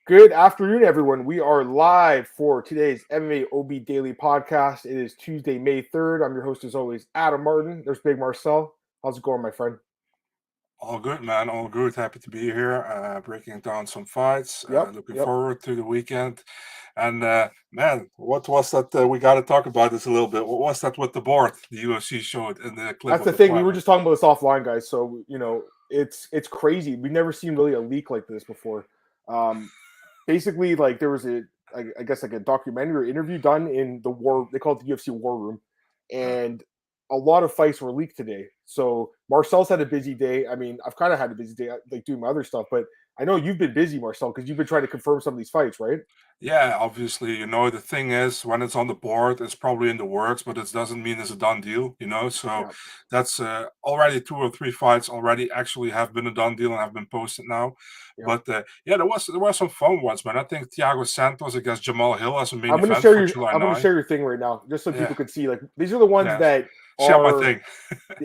Good afternoon, everyone. We are live for today's MMAOB Daily Podcast. It is Tuesday, May 3rd. I'm your host, as always, Adam Martin. There's Big Marcel. How's it going, my friend? All good, man. All good. Happy to be here. Breaking down some fights. Yep, Looking yep. forward to the weekend. And man, what was that? We got to talk about this a little bit. What was that with the board? The UFC showed in the clip That's of the the thing. We fight. were just talking about this offline, guys. So, it's crazy. We've never seen really a leak like this before. Um, Basically, like there was I guess like a documentary or interview done in the war. They call it the UFC War Room, Uh, and a lot of fights were leaked today. So Marcel's had a busy day. I mean, I've kind of had a busy day, like doing my other stuff. But I know you've been busy, Marcel, because you've been trying to confirm some of these fights, right? yeah, obviously, the thing is, when it's on the board, it's probably in the works, but it doesn't mean it's a done deal. So Yeah, that's already 2 or 3 fights already actually have been a done deal and have been posted now. yeah. But yeah, there was some fun ones, man. I think Thiago Santos against Jamal Hill as a main I'm gonna event share for your July I'm gonna 9. share your thing right now, just so Yeah, people can see. Like these are the ones yeah. that Share my are thing.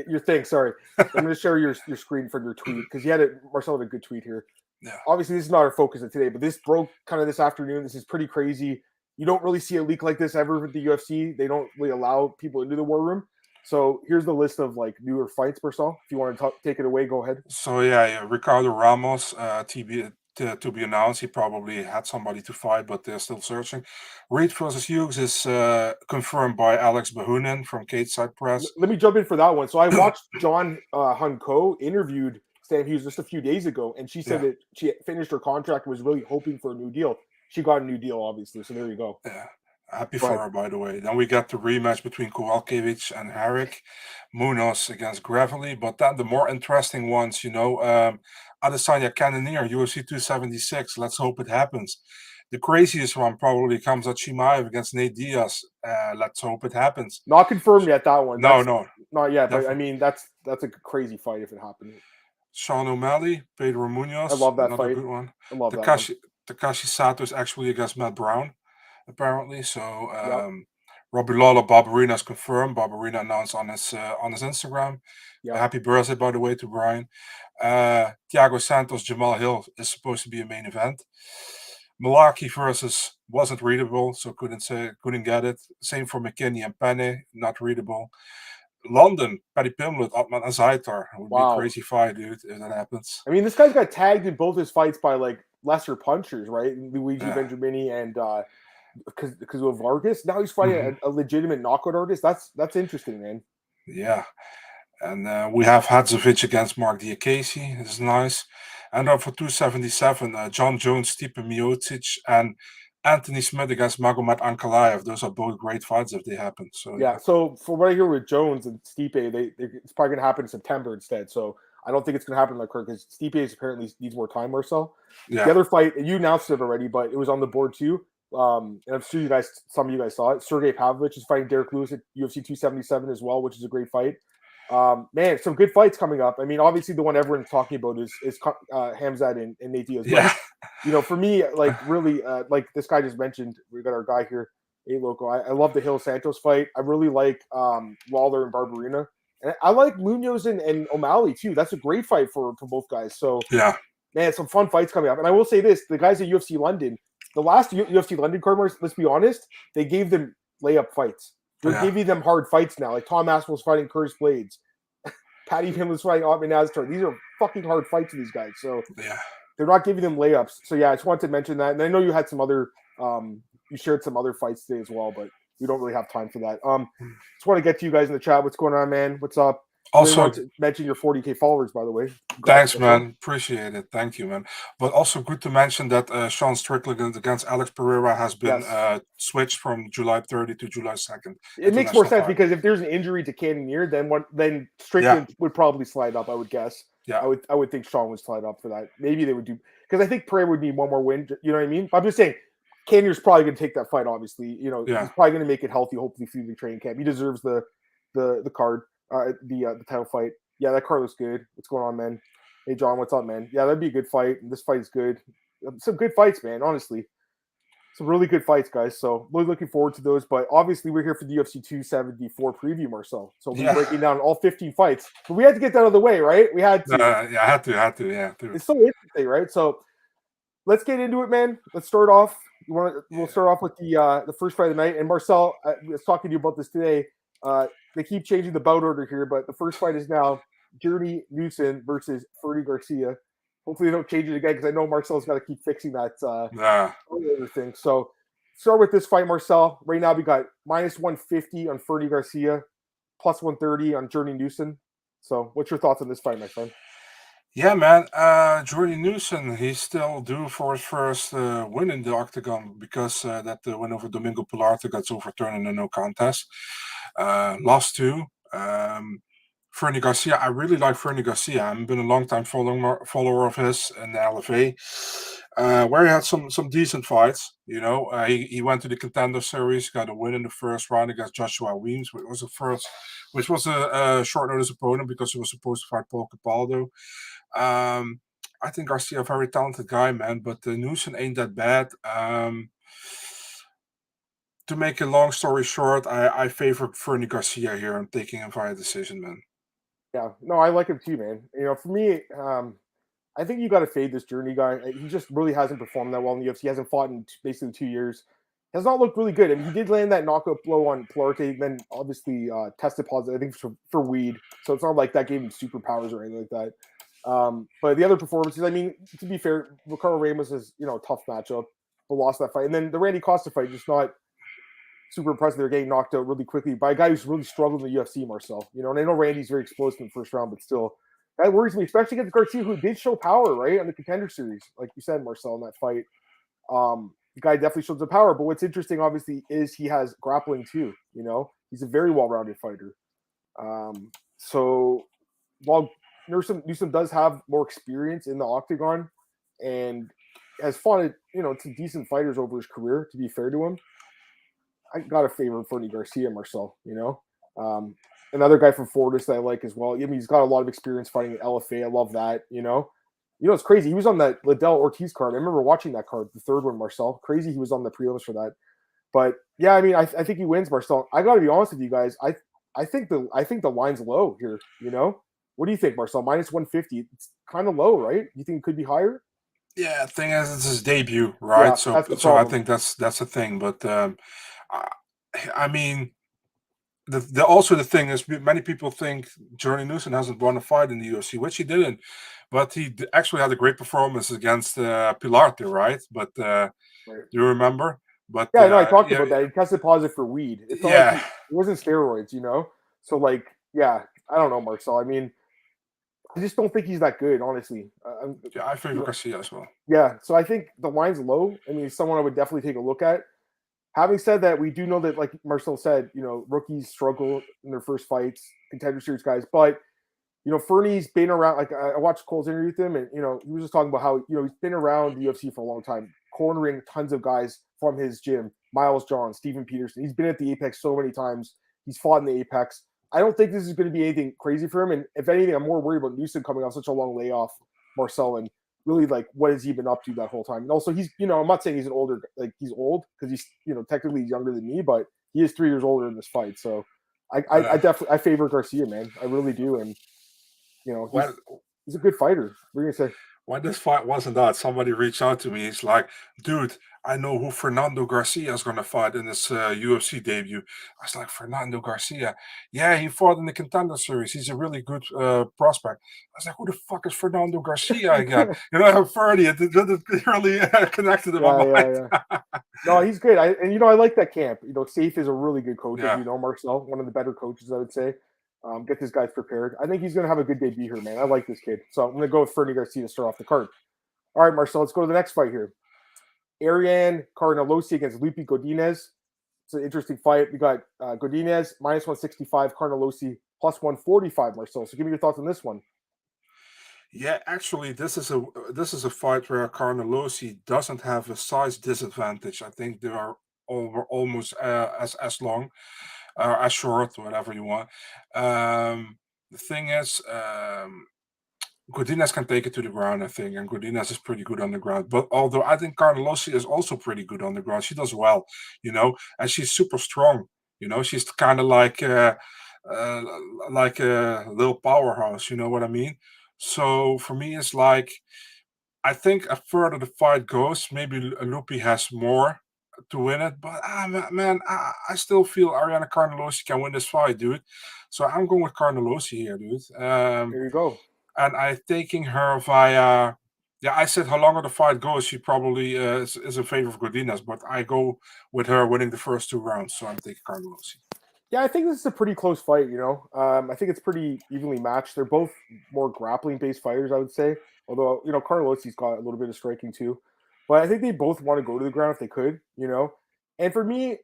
your thing. Sorry, I'm gonna share your screen from your tweet because you had it. Marcel had a good tweet here. Yeah. Obviously, this is not our focus of today, but this broke kind of this afternoon. This is pretty crazy. You don't really see a leak like this ever with the UFC. They don't really allow people into the war room. So here's the list of like newer fights, Marcel. If you want to take it away, go ahead. So yeah, Ricardo Ramos, to be announced. He probably had somebody to fight, but they're still searching. Reed versus Hughes is confirmed by Alex Bahunin from Cage Side Press. Let me jump in for that one. So I watched John Hunko interviewed Stan Hughes just a few days ago, and she said Yeah, that she finished her contract and was really hoping for a new deal. She got a new deal, obviously. So there you go. yeah. Happy Go for ahead. her, by the way. Then we got the rematch between Kowalkiewicz and Herrick, Munoz against Gravely. But then the more interesting ones, Adesanya Cannonier, UFC 276. Let's hope it happens. The craziest one probably comes at Chimaev against Nate Diaz. Let's hope it happens. Not confirmed yet that one. No, That's no, not yet, but I definitely. mean that's a crazy fight if it happened. Sean O'Malley, Pedro I Munoz, love that another fight. good one. I love that one. Takashi Sato is actually against Matt Brown, apparently. So Yep. Robbie Lawler, Barbarina is confirmed. Barbarina announced on his Instagram. Yep. Happy birthday, by the way, to Brian. Thiago Santos, Jamal Hill is supposed to be a main event. Malaki versus wasn't readable, so couldn't get it. Same for McKinney and Penny, not readable. London, Paddy Pimblett, Atman Azaitar. It would be a Wow. crazy fight, dude, if that happens. I mean, this guy's got tagged in both his fights by like lesser punchers, right? Luigi Yeah. Benjamini and because of Vargas. Now he's fighting Hmm. a legitimate knockout artist. That's interesting, man. Yeah. And we have Hadzovic against Mark Diakese. This is nice. And then for 277, John Jones, Stipe Miocic, and Anthony Smith against Magomed Ankalaev. Those are both great fights if they happen. So, Yeah. yeah. So for what I hear with Jones and Stipe, it's probably gonna happen in September instead. So I don't think it's gonna happen like her because Stipe is apparently needs more time or so. The Yeah. other fight, you announced it already, but it was on the board too. And I'm sure some of you guys saw it. Sergey Pavlovich is fighting Derek Lewis at UFC 277 as well, which is a great fight. Man, some good fights coming up. I mean, obviously the one everyone's talking about is Hamzat and Nate Diaz. But Yeah. for me, like really, like this guy just mentioned, we got our guy here, A Loco. I love the Hill Santos fight. I really like Lawler and Barbarina, and I like Munoz and O'Malley too. That's a great fight for both guys. So Yeah. man, some fun fights coming up. And I will say this: the guys at UFC London, the last UFC London card, let's be honest, they gave them layup fights. They're Yeah. giving them hard fights now. Like Tom Aspinall's fighting Curtis Blades, Patty Pimblett fighting Otman Aztar. These are fucking hard fights for these guys. So Yeah. they're not giving them layups. So yeah, I just wanted to mention that. And I know you had some other, you shared some other fights today as well, but we don't really have time for that. Just want to get to you guys in the chat. What's going on, man? What's up? Really want Also, to mention your 40K followers, by the way. Congrats, thanks, Marcel. man. Appreciate it. Thank you, man. But also good to mention that Sean Strickland against Alex Pereira has been Yes. switched from July 30 to July 2nd. It makes more International sense fight. because if there's an injury to Cannonier, then Yeah. Strickland would probably slide up. I would guess. Yeah. I would think Sean would slide up for that. Maybe they would do because I think Pereira would need one more win. You know what I mean? I'm just saying, Cannonier's probably going to take that fight. Obviously, Yeah. he's probably going to make it healthy. Hopefully, through the training camp, he deserves the card, the title fight. Yeah, that card looks good. What's going on, man? Hey, John, what's up, man? Yeah, that'd be a good fight. This fight is good. Some good fights, man. Honestly, some really good fights, guys. So really looking forward to those. But obviously, we're here for the UFC 274 preview, Marcel. So we'll be breaking down all 15 fights. But we had to get that out of the way, right? We had to. Yeah, I had to. Yeah. It's so interesting, right? So let's get into it, man. Let's start off. We'll start off with the first fight of the night. And Marcel, I was talking to you about this today. They keep changing the bout order here, but the first fight is now Newson versus Fernie Garcia. Hopefully, they don't change it again because I know Marcel's got to keep fixing that other thing. So, start with this fight, Marcel. Right now, we got minus 150 on Fernie Garcia, plus 130 on Newson. So, what's your thoughts on this fight, my friend? Yeah, man. Newson, he's still due for his first win in the octagon because that win over Domingo Pilarte got overturned in a no contest. Lost two. Fernie Garcia, I really like Fernie Garcia. I've been a long time follower of his in the LFA, where he had some decent fights. He went to the Contender Series, got a win in the first round against Joshua Weems, which was a short notice opponent because he was supposed to fight Paul Capaldo. I think Garcia a very talented guy, man, but Newson ain't that bad. To make a long story short, I favor Fernie Garcia here. I'm taking him via decision, man. Yeah, no, I like him too, man. For me, I think you got to fade this Journey guy. He just really hasn't performed that well in the UFC. He hasn't fought in basically 2 years. Has not looked really good. I mean, he did land that knockout blow on Pilarte, then obviously tested positive, I think, for weed. So it's not like that gave him superpowers or anything like that. But the other performances, I mean, to be fair, Ricardo Ramos is, a tough matchup, but lost that fight. And then the Randy Costa fight, just not super impressive. They're getting knocked out really quickly by a guy who's really struggled in the UFC, Marcel. And I know Randy's very explosive in the first round, but still, that worries me, especially against Garcia, who did show power, right, on the Contender Series, like you said, Marcel, in that fight. The guy definitely shows the power, but what's interesting, obviously, is he has grappling too. He's a very well-rounded fighter. So while Newsom does have more experience in the octagon and has fought, some decent fighters over his career, to be fair to him, I got a favor for Fernie Garcia, Marcel. Another guy from Fortis that I like as well. I mean, he's got a lot of experience fighting at LFA. I love that. It's crazy. He was on that Liddell Ortiz card. I remember watching that card, the third one, Marcel. Crazy. He was on the prelims for that. But yeah, I mean, I think he wins, Marcel. I got to be honest with you guys. I think the line's low here. What do you think, Marcel? Minus 150. It's kind of low, right? You think it could be higher? Yeah, the thing is, it's his debut, right? Yeah, so I think that's the thing. But I mean, the thing is, many people think Newson hasn't won a fight in the UFC, which he didn't. But he actually had a great performance against Pilarte, right? But right. Do you remember? But yeah, no, I talked about that. He tested positive for weed. It's not like it wasn't steroids, So I don't know, Marcel. I mean, I just don't think he's that good, honestly. I favor Garcia as well. Yeah, so I think the line's low. I mean, someone I would definitely take a look at. Having said that, we do know that, like Marcel said, rookies struggle in their first fights, Contender Series guys. But, Fernie's been around. Like, I watched Cole's interview with him, and, he was just talking about how, he's been around the UFC for a long time, cornering tons of guys from his gym. Miles John, Steven Peterson. He's been at the Apex so many times. He's fought in the Apex. I don't think this is going to be anything crazy for him. And if anything, I'm more worried about Newson coming off such a long layoff, Marcel, and really, like, what has he been up to that whole time? And also, he's, I'm not saying he's he's old because he's, technically younger than me, but he is 3 years older in this fight. So I definitely favor Garcia, man. I really do. And, he's a good fighter. What are you going to say? When this fight wasn't out, somebody reached out to me. He's like, dude, I know who Fernando Garcia is going to fight in this UFC debut. I was like, Fernando Garcia? Yeah, he fought in the Contender Series. He's a really good prospect. I was like, who the fuck is Fernando Garcia again? I have Fernie. It really connected in my mind. Yeah. No, he's good. I like that camp. Safe is a really good coach, as Marcel, one of the better coaches, I would say. Get these guys prepared. I think he's going to have a good debut here, man. I like this kid. So I'm going to go with Fernie Garcia to start off the card. All right, Marcel, let's go to the next fight here. Ariane Carnelossi against Loopy Godinez. It's an interesting fight. We got Godinez minus 165, Carnelossi plus 145, Marcel. So give me your thoughts on this one. Yeah, actually, this is a fight where Carnelossi doesn't have a size disadvantage. I think they are almost as long. As short, whatever you want. The thing is, Godinez can take it to the ground, I think, and Godinez is pretty good on the ground. But although I think Carnelossi is also pretty good on the ground, she does well, and she's super strong. She's kind of like a little powerhouse. You know what I mean? So for me, it's like I think the further the fight goes, maybe Loopy has more to win it. But man, I still feel Ariane Carnelossi can win this fight, dude. So I'm going with Carnelossi here, dude. There you go. And I'm taking her via. Yeah, I said how longer the fight goes, she probably is in favor of Godinez, but I go with her winning the first 2 rounds, so I'm taking Carnelossi. Yeah, I think this is a pretty close fight, you know. I think it's pretty evenly matched. They're both more grappling-based fighters, I would say. Although, you know, Carnelossi's got a little bit of striking too. But I think they both want to go to the ground if they could, you know. And for me,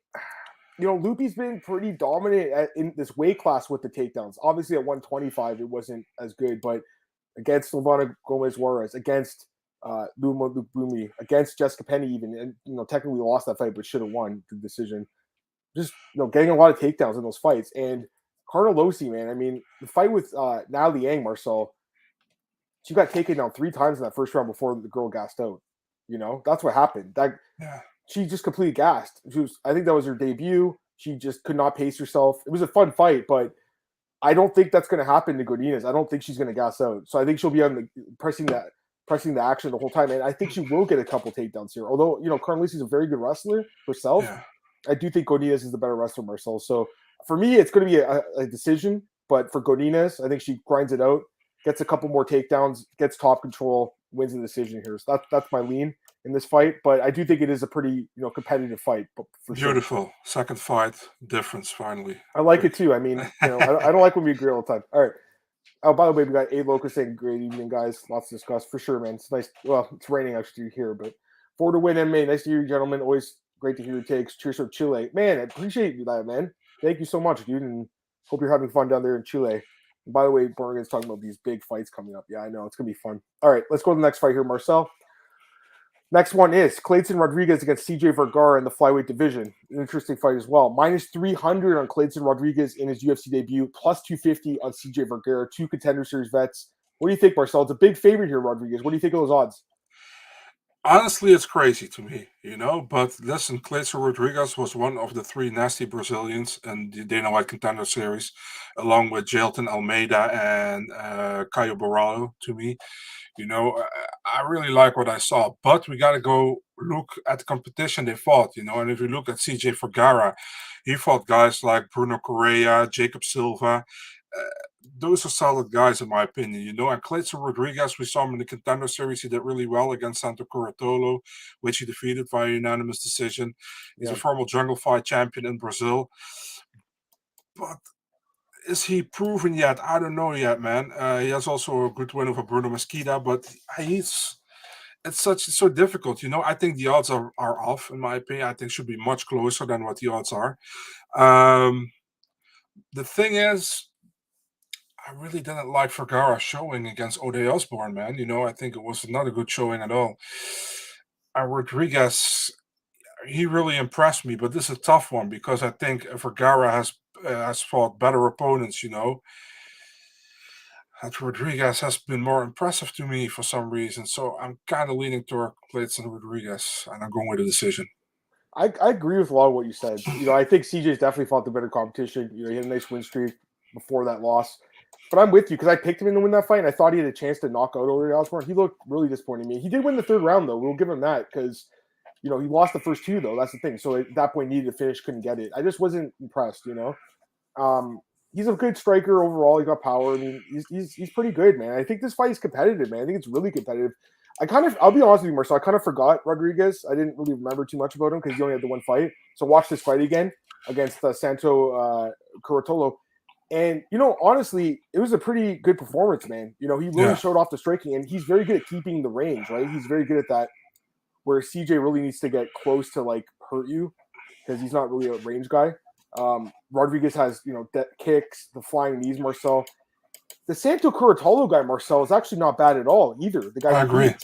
you know, Loopy's been pretty dominant in this weight class with the takedowns. Obviously, at 125, it wasn't as good, but against Silvana Gomez Juarez, against Luma Lubumi, against Jessica Penny, even, and you know, technically lost that fight, but should have won the decision. Just you know, getting a lot of takedowns in those fights. And Carnelossi, man, I mean, the fight with Natalie Yang Marcel, she got taken down 3 times in that first round before the girl gassed out. You know, that's what happened. She just completely gassed. I think that was her debut. She just could not pace herself. It was a fun fight, but I don't think that's going to happen to Godinez. I don't think she's going to gas out. So I think she'll be on pressing the action the whole time. And I think she will get a couple takedowns here. Although, you know, Carnelossi's a very good wrestler herself. Yeah. I do think Godinez is the better wrestler, Marcel. So for me, it's going to be a decision. But for Godinez, I think she grinds it out, gets a couple more takedowns, gets top control, wins the decision here. So that's my lean in this fight. But I do think it is a pretty, you know, competitive fight. But for Beautiful. Sure. Second fight, difference finally. I like it too. I mean, you know, I don't like when we agree all the time. All right. Oh, by the way, we got A Locus saying great evening, guys. Lots to discuss for sure, man. It's nice. Well, it's raining actually here, but 4 to win MMA. Nice to hear you, gentlemen. Always great to hear your takes. Cheers from Chile. Man, I appreciate you that, man. Thank you so much, dude. And hope you're having fun down there in Chile. And by the way, Morgan's talking about these big fights coming up. Yeah, I know. It's going to be fun. All right, let's go to the next fight here, Marcel. Next one is Kleydson Rodrigues against CJ Vergara in the flyweight division. An interesting fight as well. Minus 300 on Kleydson Rodrigues in his UFC debut. Plus 250 on CJ Vergara. 2 Contender Series vets. What do you think, Marcel? It's a big favorite here, Rodrigues. What do you think of those odds? Honestly, it's crazy to me, you know. But listen, Kleydson Rodrigues was one of the 3 nasty Brazilians in the Dana White Contender Series, along with Jailton Almeida and Caio Borralho, to me. You know, I really like what I saw, but we got to go look at the competition they fought, you know. And if you look at CJ Vergara, he fought guys like Bruno Correa, Jacob Silva. Those are solid guys, in my opinion, you know. And Kleydson Rodrigues, we saw him in the Contender Series. He did really well against Santo Curatolo, which he defeated via unanimous decision. He's a former Jungle Fight champion in Brazil. But is he proven yet? I don't know yet, man. He has also a good win over Bruno Mesquita, but it's so difficult, you know. I think the odds are off, in my opinion. I think should be much closer than what the odds are. The thing is, I really didn't like Vergara showing against Ode Osborne, man. You know, I think it was not a good showing at all. Rodrigues, he really impressed me, but this is a tough one because I think Vergara has fought better opponents, you know. And Rodrigues has been more impressive to me for some reason. So I'm kind of leaning toward Kleydson Rodrigues, and I'm going with a decision. I agree with a lot of what you said. You know, I think CJ's definitely fought the better competition. You know, he had a nice win streak before that loss. But I'm with you because I picked him in to win that fight, and I thought he had a chance to knock out Ode Osborne. He looked really disappointing to me. He did win the 3rd round, though. We'll give him that because, you know, he lost the first 2, though. That's the thing. So at that point, needed to finish, couldn't get it. I just wasn't impressed, you know. He's a good striker overall. He got power. I mean, he's pretty good, man. I think this fight is competitive, man. I think it's really competitive. I'll be honest with you, Marcel, I kind of forgot Rodrigues. I didn't really remember too much about him because he only had the 1 fight. So watch this fight again against Santo Curatolo. And, you know, honestly, it was a pretty good performance, man. You know, he really showed off the striking, and he's very good at keeping the range, right? He's very good at that, where CJ really needs to get close to, like, hurt you because he's not really a range guy. Rodrigues has, you know, kicks, the flying knees, Marcel. The Santo Curatolo guy, Marcel, is actually not bad at all either. The guy I agree.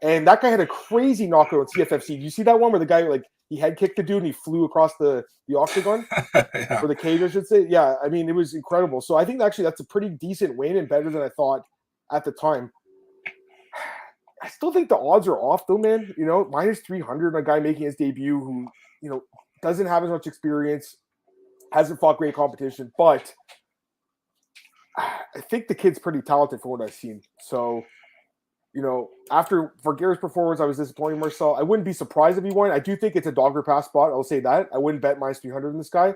And that guy had a crazy knockout on CFFC. Did you see that one where the guy, like, he head kicked the dude and he flew across the octagon? Or the cage, I should say. Yeah, I mean, it was incredible. So I think actually that's a pretty decent win and better than I thought at the time. I still think the odds are off, though, man. You know, minus 300 on a guy making his debut who, you know, doesn't have as much experience, hasn't fought great competition, but I think the kid's pretty talented from what I've seen. So After Vergara's performance, I was disappointed in Marcel. I wouldn't be surprised if he won. I do think it's a dog or pass spot. I'll say that. I wouldn't bet minus 300 in this guy,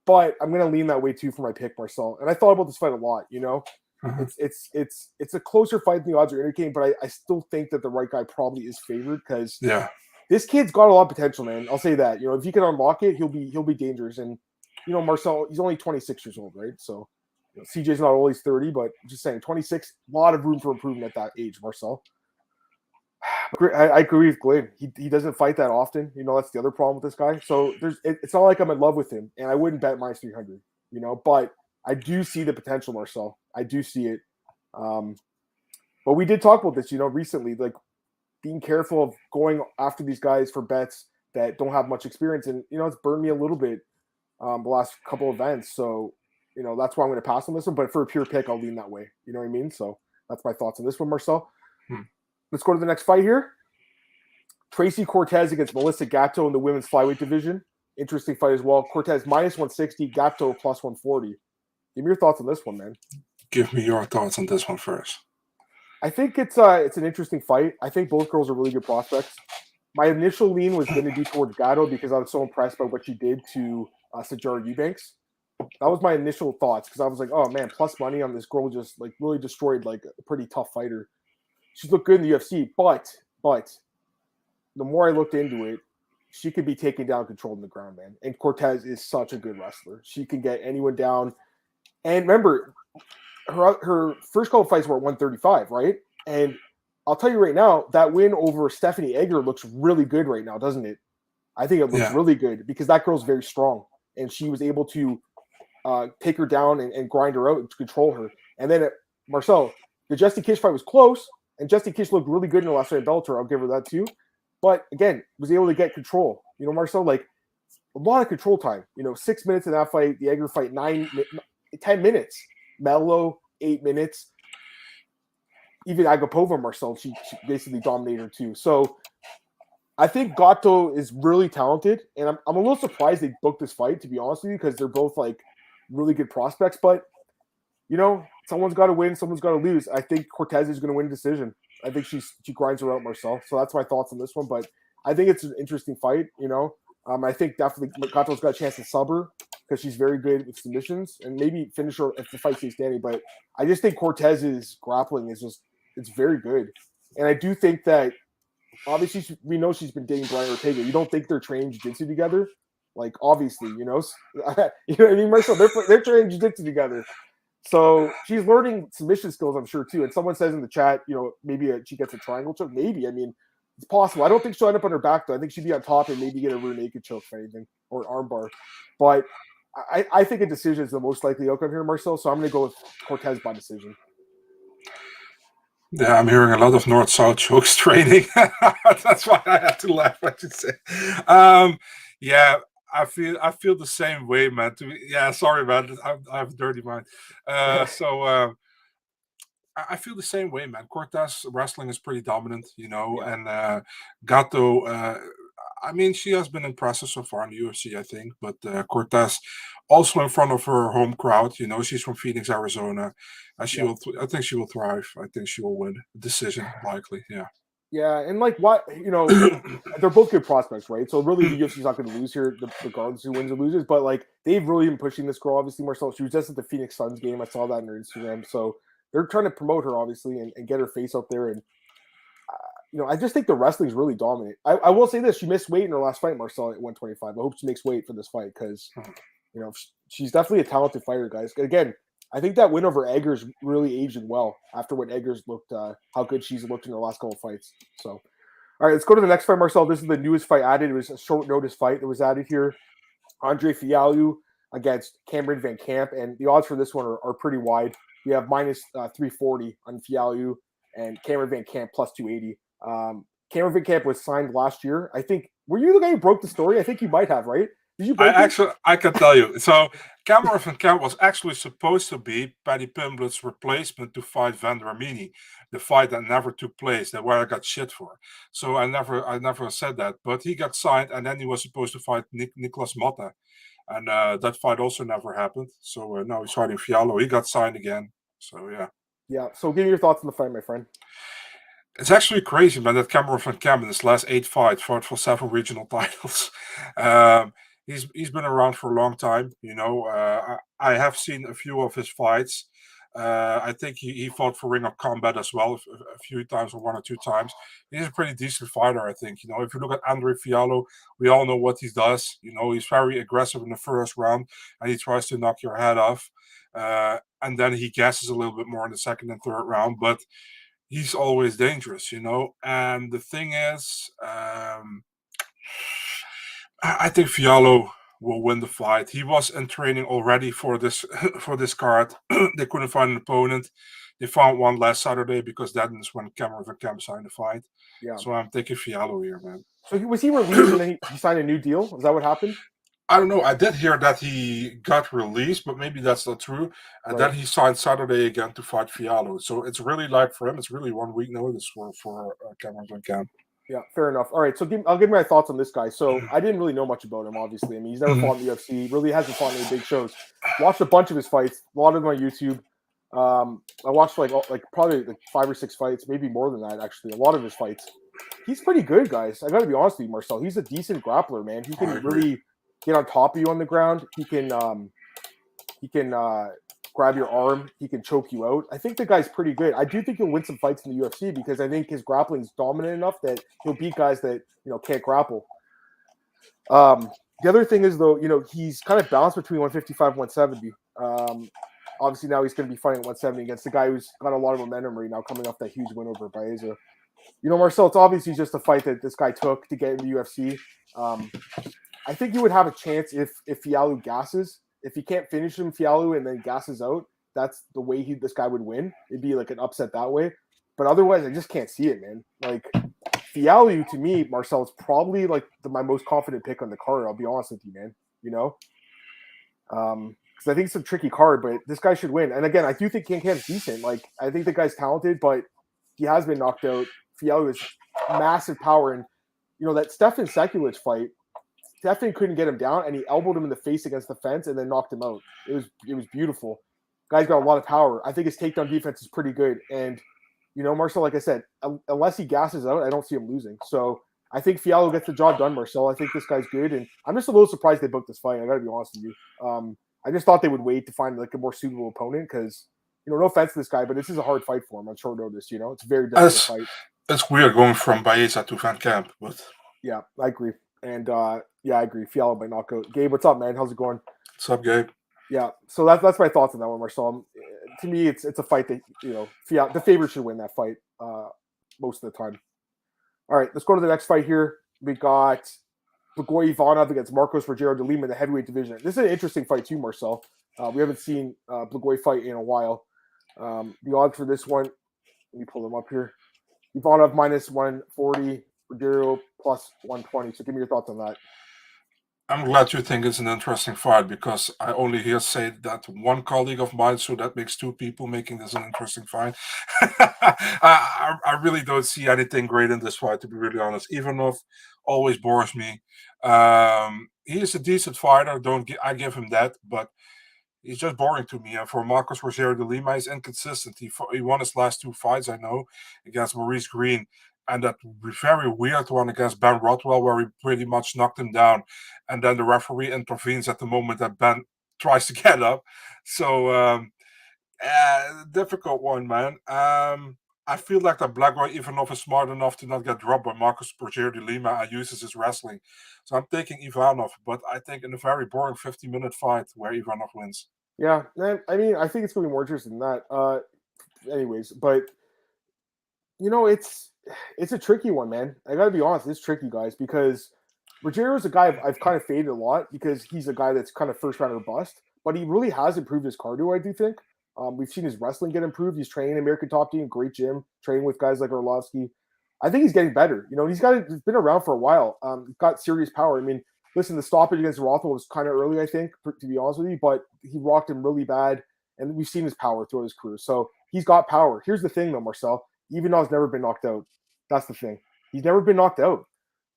but I'm going to lean that way too for my pick, Marcel. And I thought about this fight a lot. It's a closer fight than the odds are indicating, but I still think that the right guy probably is favored because this kid's got a lot of potential, man. I'll say that. If he can unlock it, he'll be dangerous. And Marcel, he's only 26 years old, right? So CJ's not old, he's 30, but I'm just saying 26, a lot of room for improvement at that age, Marcel. I agree with Glenn. He doesn't fight that often. That's the other problem with this guy. So it's not like I'm in love with him, and I wouldn't bet minus 300. But I do see the potential, Marcel. I do see it. But we did talk about this, recently, like being careful of going after these guys for bets that don't have much experience, and it's burned me a little bit the last couple of events. So that's why I'm going to pass on this one. But for a pure pick, I'll lean that way. You know what I mean? So that's my thoughts on this one, Marcel. Let's go to the next fight here. Tracy Cortez against Melissa Gatto in the women's flyweight division. Interesting fight as well. Cortez minus 160, Gatto plus 140. Give me your thoughts on this one, man. Give me your thoughts on this one first. I think it's an interesting fight. I think both girls are really good prospects. My initial lean was going to be towards Gatto because I was so impressed by what she did to Sijara Eubanks. That was my initial thoughts because I was like, oh man, plus money on this girl just like really destroyed like a pretty tough fighter. She's looked good in the UFC, but the more I looked into it, she could be taking down control in the ground, man. And Cortez is such a good wrestler. She can get anyone down. And remember, her first couple fights were at 135, right? And I'll tell you right now, that win over Stephanie Egger looks really good right now, doesn't it? I think it looks really good because that girl's very strong. And she was able to take her down and grind her out and control her. And then Marcel, the Jessie Kish fight was close. And Jessie Kish looked really good in the last fight in Bellator. I'll give her that too. But again, was able to get control. Marcel, like a lot of control time. 6 minutes in that fight. The Egger fight, 10 minutes. Mello, 8 minutes. Even Agapova, Marcel, she basically dominated her too. So I think Gatto is really talented. And I'm a little surprised they booked this fight, to be honest with you, because they're both like really good prospects. But someone's got to win, someone's got to lose. I think Cortez is going to win a decision. I think she grinds her out, Marcel. So that's my thoughts on this one. But I think it's an interesting fight. I think definitely Gatto's got a chance to sub her because she's very good with submissions and maybe finish her if the fight stays standing. But I just think Cortez's grappling is it's very good. And I do think that obviously we know she's been dating Brian Ortega. You don't think they're training jiu-jitsu together? Like obviously, you know what I mean, Marcel. They're training jiu-jitsu together. So she's learning submission skills, I'm sure, too. And someone says in the chat, maybe she gets a triangle choke. Maybe. I mean, it's possible. I don't think she'll end up on her back, though. I think she'd be on top and maybe get a rear naked choke, if anything, or an arm bar. But I think a decision is the most likely outcome here, Marcel. So I'm going to go with Cortez by decision. Yeah, I'm hearing a lot of north-south chokes training. That's why I had to laugh, I should say. Yeah. I feel the same way, man. Sorry, man. I have a dirty mind. So I feel the same way, man. Cortez wrestling is pretty dominant, and Gatto. I mean, she has been impressive so far in the UFC, I think. But Cortez, also in front of her home crowd, she's from Phoenix, Arizona, and she will. I think she will thrive. I think she will win. Decision likely. Yeah. Yeah, and like what they're both good prospects, right? So really, the UFC's not going to lose here, regardless who wins or loses. But like they've really been pushing this girl. Obviously, Marcel, she was just at the Phoenix Suns game. I saw that on her Instagram. So they're trying to promote her, obviously, and get her face up there. And I just think the wrestling is really dominant. I will say this: she missed weight in her last fight, Marcel, at 125. I hope she makes weight for this fight because she's definitely a talented fighter, guys. Again, I think that win over Eggers really aged well after what Eggers looked, how good she's looked in the last couple of fights. So, all right, let's go to the next fight, Marcel. This is the newest fight added. It was a short notice fight that was added here. Andre Fialho against Cameron VanCamp, and the odds for this one are pretty wide. We have minus 340 on Fialho and Cameron VanCamp plus 280. Cameron VanCamp was signed last year. I think, were you the guy who broke the story? I think you might have, right? I can tell you. So Cameron VanCamp was actually supposed to be Paddy Pimblett's replacement to fight Van Ramini, the fight that never took place, that where I got shit for. So I never said that. But he got signed, and then he was supposed to fight Nicolas Motta, and that fight also never happened. So now he's fighting Fialho. He got signed again. So yeah. Yeah. So give me your thoughts on the fight, my friend. It's actually crazy, man, that Cameron VanCamp in his last 8 fights fought for several regional titles. Um, he's been around for a long time. I have seen a few of his fights. I think he fought for Ring of Combat as well a few times, or 1 or 2 times. He's a pretty decent fighter, I think. If you look at Andre Fialho, we all know what he does. He's very aggressive in the first round, and he tries to knock your head off. And then he guesses a little bit more in the second and third round, but he's always dangerous. And the thing is, I think Fialho will win the fight. He was in training already for this for this card. They couldn't find an opponent. They found one last Saturday because that is when Cameron VanCamp signed the fight. Yeah. So I'm taking Fialho here, man. So was he released and then he signed a new deal? Is that what happened? I don't know. I did hear that he got released, but maybe that's not true. And then he signed Saturday again to fight Fialho. So it's really for him, it's really 1 week notice for Cameron VanCamp. Yeah, fair enough. All right, so I'll give my thoughts on this guy. So I didn't really know much about him, obviously. I mean, he's never fought in the UFC. Really hasn't fought in any big shows. Watched a bunch of his fights, a lot of them on YouTube. I watched like probably 5 or 6 fights, maybe more than that, actually. A lot of his fights. He's pretty good, guys. I got to be honest with you, Marcel. He's a decent grappler, man. He can really get on top of you on the ground. He can grab your arm. He can choke you out. I think the guy's pretty good. I do think he'll win some fights in the UFC because I think his grappling is dominant enough that he'll beat guys that can't grapple. The other thing is, though, he's kind of balanced between 155 and 170. Obviously now he's going to be fighting at 170 against the guy who's got a lot of momentum right now, coming off that huge win over Baeza. Marcel, it's obviously just a fight that this guy took to get in the UFC. I think he would have a chance if Fialho gasses. If he can't finish him, Fialho, and then gasses out, that's the way this guy would win. It'd be like an upset that way. But otherwise, I just can't see it, man. Like, Fialho, to me, Marcel, is probably like my most confident pick on the card. I'll be honest with you, man. Because I think it's a tricky card, but this guy should win. And again, I do think VanCamp's decent. Like, I think the guy's talented, but he has been knocked out. Fialho has massive power. And, that Stefan Sekulic fight, Stefan couldn't get him down, and he elbowed him in the face against the fence and then knocked him out. It was beautiful. Guy's got a lot of power. I think his takedown defense is pretty good. And, Marcel, like I said, unless he gasses out, I don't see him losing. So I think Fialho gets the job done, Marcel. I think this guy's good. And I'm just a little surprised they booked this fight. I got to be honest with you. I just thought they would wait to find like a more suitable opponent because, no offense to this guy, but this is a hard fight for him on short notice. It's a very difficult fight. It's weird going from Baeza to VanCamp, but yeah, I agree. And I agree. Fialho by knockout. Gabe, what's up, man? How's it going? What's up, Gabe? Yeah, so that's my thoughts on that one, Marcel. To me, it's a fight that the favorite should win that fight most of the time. All right, let's go to the next fight here. We got Blagoy Ivanov against Marcos Rogerio de Lima in the heavyweight division. This is an interesting fight too, Marcel. We haven't seen Blagoy fight in a while. The odds for this one, let me pull them up here. Ivanov minus 140, Rogerio plus 120. So give me your thoughts on that. I'm glad you think it's an interesting fight because I only hear say that one colleague of mine, so that makes 2 people making this an interesting fight. I really don't see anything great in this fight, to be really honest. Ivanov always bores me. He is a decent fighter. I give him that, but he's just boring to me. And for Marcos Rogerio de Lima, he's inconsistent. He won his last 2 fights, I know, against Maurice Green. And that very weird one against Ben Rothwell, where he pretty much knocked him down. And then the referee intervenes at the moment that Ben tries to get up. So, difficult one, man. I feel like that Blagoy Ivanov is smart enough to not get dropped by Marcos Rogerio de Lima and uses his wrestling. So I'm taking Ivanov, but I think in a very boring 50-minute fight where Ivanov wins. Yeah, I mean, I think it's going to be more interesting than that. Anyways, but, it's a tricky one, man. I got to be honest, it's tricky, guys, because Rogerio is a guy I've kind of faded a lot because he's a guy that's kind of first rounder bust, but he really has improved his cardio, I do think. We've seen his wrestling get improved. He's training in American Top Team, great gym, training with guys like Orlovsky. I think he's getting better. He's been around for a while. Got serious power. I mean, listen, the stoppage against Rothwell was kind of early, I think, to be honest with you, but he rocked him really bad, and we've seen his power throughout his career. So he's got power. Here's the thing, though, Marcel. Ivanov's never been knocked out. That's the thing. He's never been knocked out,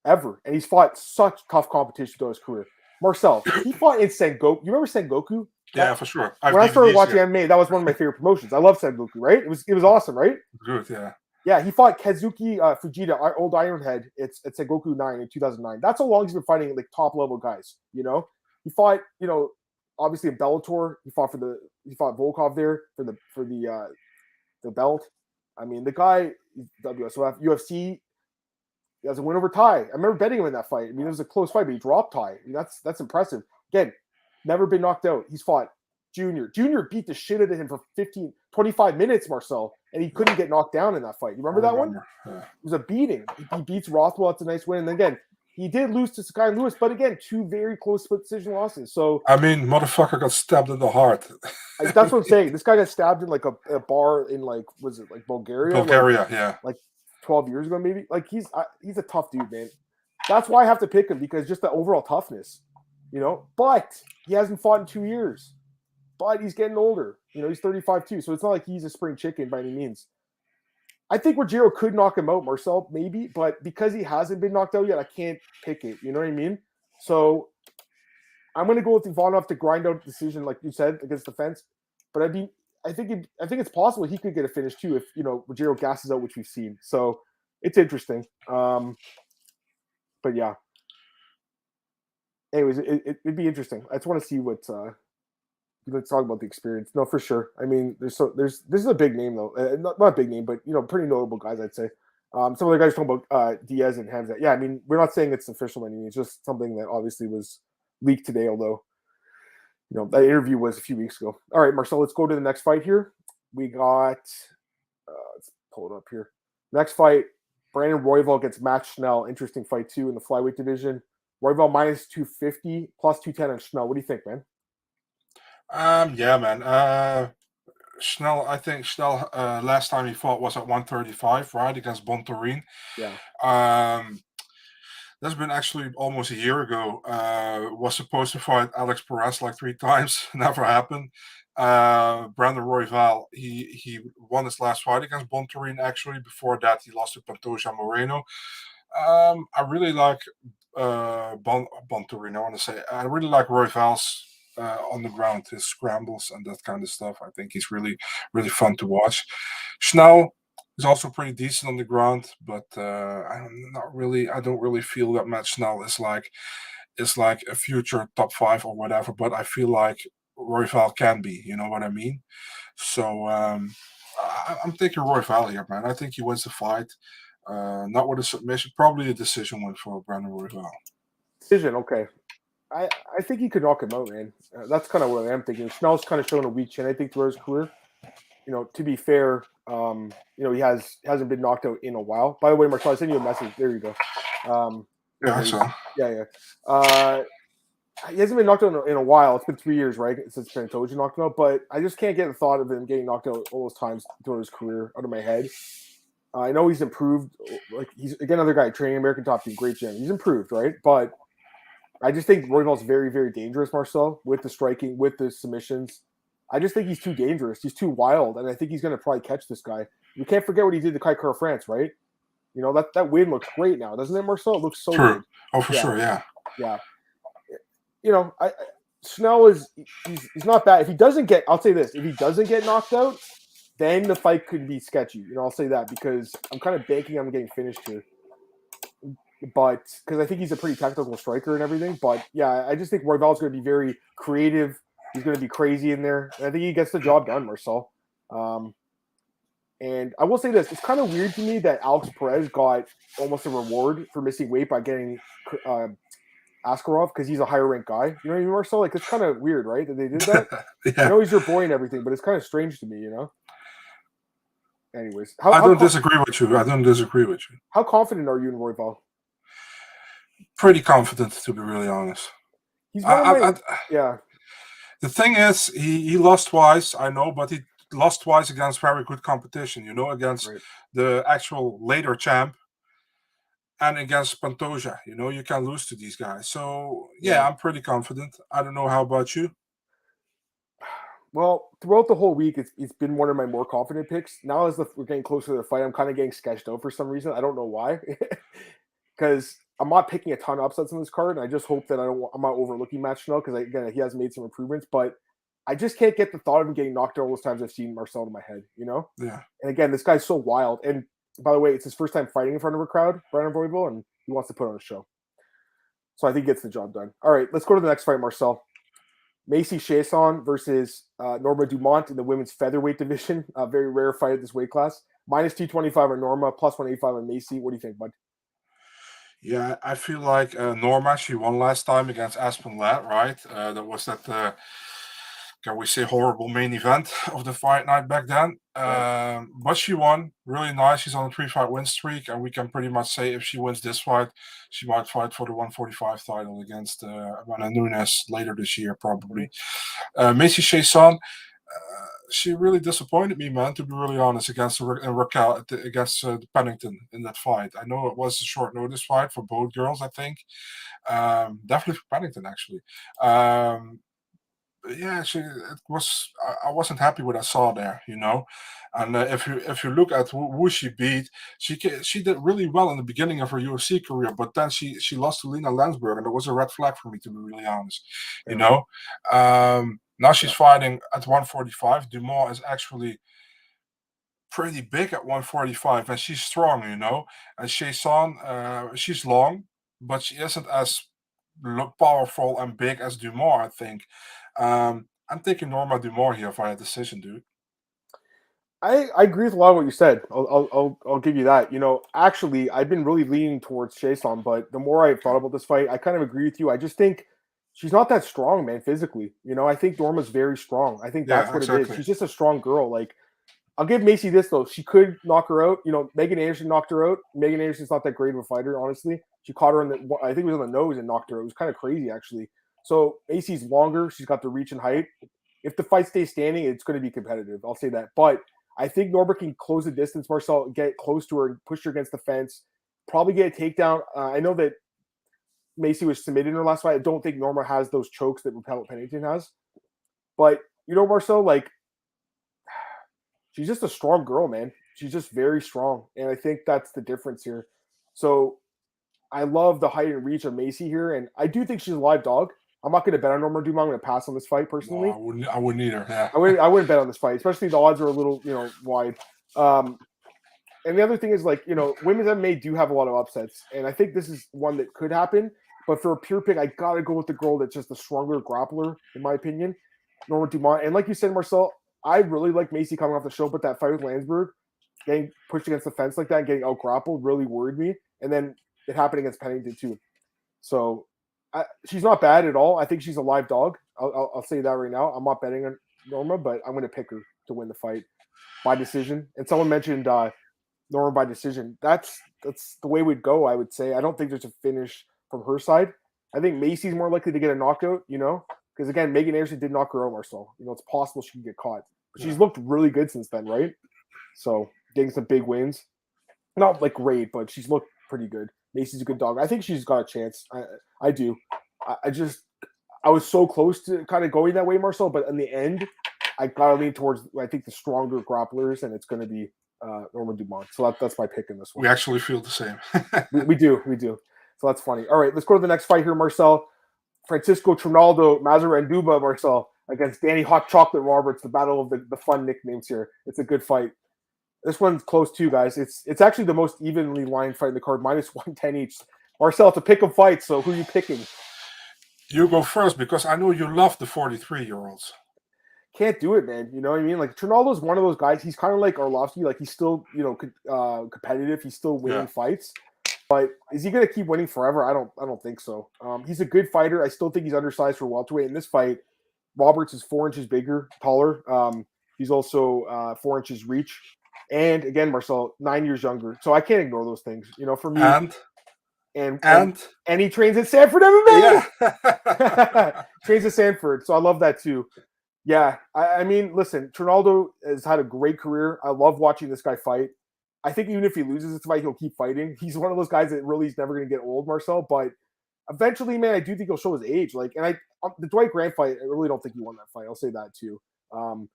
ever. And he's fought such tough competition throughout his career. Marcel, he fought in Sengoku. You remember Sengoku? Yeah, for sure. When I started watching MMA, that was one of my favorite promotions. I love Sengoku, right? It was awesome, right? Good, yeah. Yeah, he fought Kazuki Fujita, old Ironhead. It's Sengoku 9 in 2009. That's how long he's been fighting like top level guys. You know, he fought obviously in Bellator. He fought Volkov there for the belt. I mean, the guy WSOF UFC. He has a win over Ty. I remember betting him in that fight. I mean, it was a close fight, but he dropped Ty. I mean, that's impressive. Again, never been knocked out. He's fought Junior. Junior beat the shit out of him for 25 minutes, Marcel, and he couldn't get knocked down in that fight. You remember that one? Yeah. It was a beating. He beats Rothwell. It's a nice win. And then again, he did lose to Sakai Lewis, but again, 2 very close split decision losses. So I mean, motherfucker got stabbed in the heart. That's what I'm saying. This guy got stabbed in like a bar in was it like Bulgaria? Bulgaria, yeah. Like 12 years ago, maybe. Like he's a tough dude, man. That's why I have to pick him, because just the overall toughness, But he hasn't fought in 2 years. But he's getting older. He's 35 too, so it's not like he's a spring chicken by any means. I think Rogerio could knock him out, Marcel, maybe, but because he hasn't been knocked out yet, I can't pick it. You know what I mean? So I'm going to go with Ivanov to grind out the decision, like you said, against the fence. But I think it's possible he could get a finish too if Rogerio gasses out, which we've seen. So it's interesting. But yeah. Anyways, it'd be interesting. I just want to see what. Let's talk about the experience. No, for sure. I mean, this is a big name though. Not a big name, but pretty notable guys, I'd say. Some of the guys talking about Diaz and Hamza. Yeah, I mean, we're not saying it's official anymore. It's just something that obviously was leaked today. Although, that interview was a few weeks ago. All right, Marcel, let's go to the next fight here. We got. Let's pull it up here. Next fight: Brandon Royval against Matt Schnell. Interesting fight too in the flyweight division. Royval minus 250, plus 210 on Schnell. What do you think, man? Yeah, man. Schnell, I think Schnell last time he fought was at 135, right, against Bontorin. Yeah. That's been actually almost a year ago. Was supposed to fight Alex Perez like 3 times. Never happened. Brandon Royval, he won his last fight against Bontorin, actually. Before that, he lost to Pantoja Moreno. I really like Bontorin, I want to say. I really like Royval's on the ground, his scrambles and that kind of stuff. I think he's really, really fun to watch. Schnell is also pretty decent on the ground, but I don't really feel that Matt Schnell is like a future top 5 or whatever. But I feel like Royval can be. You know what I mean? So I'm taking Royval here, man. I think he wins the fight. Not with a submission, probably a decision win for Brandon Royval. Decision, okay. I think he could knock him out, man. That's kind of what I am thinking. Schnell's kind of shown a weak chin, I think, throughout his career. To be fair, he hasn't been knocked out in a while. By the way, Marcel, I sent you a message. There you go. Yeah, I saw. Yeah. He hasn't been knocked out in a while. It's been 3 years, right, since Pantoja knocked him out. But I just can't get the thought of him getting knocked out all those times throughout his career out of my head. I know he's improved. Like he's again another guy training American Top Team, great gym. He's improved, right? But I just think Royval's very, very dangerous, Marcel, with the striking, with the submissions. I just think he's too dangerous. He's too wild, and I think he's going to probably catch this guy. You can't forget what he did to Kai Kara France, right? That win looks great now, doesn't it, Marcel? It looks so good. Oh, for sure, yeah. Yeah. Schnell he's not bad. If he doesn't get, I'll say this, if he doesn't get knocked out, then the fight could be sketchy. I'll say that because I'm kind of banking on getting finished here. But because I think he's a pretty technical striker and everything. But yeah, I just think Royval's going to be very creative. He's going to be crazy in there. And I think he gets the job done, Marcel. And I will say this. It's kind of weird to me that Alex Perez got almost a reward for missing weight by getting Askarov because he's a higher ranked guy. You know what I mean, Marcel? Like, it's kind of weird, right, that they did that? Yeah. I know he's your boy and everything, but it's kind of strange to me, Anyways. I don't disagree with you. How confident are you in Royval? Pretty confident, to be really honest. He's yeah. The thing is, he lost twice, I know, but he lost twice against very good competition, against the actual later champ and against Pantoja. You can lose to these guys. So, yeah, I'm pretty confident. I don't know. How about you? Well, throughout the whole week, it's been one of my more confident picks. Now as we're getting closer to the fight, I'm kind of getting sketched out for some reason. I don't know why. Because I'm not picking a ton of upsets on this card, and I just hope that I'm not overlooking Matt Schnell because again he has made some improvements, but I just can't get the thought of him getting knocked out all those times I've seen Marcel in my head, Yeah. And again, this guy's so wild, and By the way, it's his first time fighting in front of a crowd, Brandon Royval, and he wants to put on a show. So I think he gets the job done. All right, let's go to the next fight, Marcel. Macy Chiasson versus Norma Dumont in the women's featherweight division. A very rare fight at this weight class. Minus 225 on Norma, plus 185 on Macy. What do you think, bud? Yeah, I feel like Norma, she won last time against Aspen Ladd, right? That was that, can we say, horrible main event of the fight night back then. Right. But she won. Really nice. She's on a 3-fight win streak, and we can pretty much say if she wins this fight, she might fight for the 145 title against Namajunas later this year, probably. Macy Chiasson, she really disappointed me, man, to be really honest, against Raquel, against Pennington in that fight. I know it was a short notice fight for both girls, I think. Definitely for Pennington, actually. Yeah, actually, it was. I wasn't happy with what I saw there, you know. And if you look at who she beat, she did really well in the beginning of her UFC career, but then she lost to Lena Landsberg, and it was a red flag for me, to be really honest. You know, now she's fighting at 145. Dumont is actually pretty big at 145, and she's strong, you know. And Chiasson, she's long, but she isn't as powerful and big as Dumont, I think. I'm taking Norma Dumont here via decision, dude. I agree with a lot of what you said. I'll give you that. You know, actually, I've been really leaning towards Chiasson, but the more I've thought about this fight, I kind of agree with you. I just think she's not that strong, man, physically. You know, I think Norma's very strong. I think that's what it is. She's just a strong girl. Like, I'll give Macy this though. She could knock her out. You know, Megan Anderson knocked her out. Megan Anderson's not that great of a fighter, honestly. She caught her in the, I think it was on the nose and knocked her. It was kind of crazy, actually. So Macy's longer. She's got the reach and height. If the fight stays standing, it's going to be competitive. I'll say that. But I think Norma can close the distance, Marcel, get close to her and push her against the fence, probably get a takedown. I know that Macy was submitted in her last fight. I don't think Norma has those chokes that Repellent Pennington has. But, you know, Marcel, like, she's just a strong girl, man. She's just very strong. And I think that's the difference here. So I love the height and reach of Macy here. And I do think she's a live dog. I'm not going to bet on Norma Dumont. I'm going to pass on this fight personally. No, I wouldn't either. Yeah. I wouldn't bet on this fight, especially the odds are a little, you know, wide. And the other thing is, like, you know, women's MMA do have a lot of upsets, and I think this is one that could happen. But for a pure pick, I gotta go with the girl that's just a stronger grappler, in my opinion, Norma Dumont. And like you said, Marcel, I really like Macy coming off the show, but that fight with Landsberg, getting pushed against the fence like that, and getting out grappled, really worried me. And then it happened against Pennington too. So she's not bad at all. I think she's a live dog. I'll say that right now. I'm not betting on Norma, but I'm going to pick her to win the fight by decision. And someone mentioned Norma by decision. That's the way we'd go, I would say. I don't think there's a finish from her side. I think Macy's more likely to get a knockout, you know, because again, Megan Anderson did knock her out, Marcel. You know, it's possible she can get caught. But she's looked really good since then, right? So getting some big wins. Not like great, but she's looked pretty good. Macy's a good dog. I think she's got a chance. I do. I was so close to kind of going that way, Marcel, but in the end, I gotta lean towards, I think, the stronger grapplers, and it's going to be Norma Dumont. So that's my pick in this one. We actually feel the same. we do. So that's funny. All right, let's go to the next fight here, Marcel. Francisco Trinaldo Mazaranduba, Marcel, against Danny Hot Chocolate Roberts, the battle of the fun nicknames here. It's a good fight. This one's close too, guys. It's actually the most evenly lined fight in the card, minus 110 each. Marcel, it's a pick 'em fight, so who are you picking? You go first, because I know you love the 43-year-olds. Can't do it, man. You know what I mean? Like, Trinaldo's one of those guys. He's kind of like Arlovsky. Like, he's still, you know, competitive. He's still winning fights. But is he going to keep winning forever? I don't think so. He's a good fighter. I still think he's undersized for welterweight. In this fight, Roberts is 4 inches bigger, taller. He's also 4 inches reach. And again, Marcel, 9 years younger. So I can't ignore those things. You know, for me. And he trains at Sanford MMA. Yeah. Trains at Sanford. So I love that too. Yeah. I mean, listen, Trinaldo has had a great career. I love watching this guy fight. I think even if he loses this fight, he'll keep fighting. He's one of those guys that really is never going to get old, Marcel. But eventually, man, I do think he'll show his age. Like, and the Dwight Grant fight, I really don't think he won that fight. I'll say that too. Don't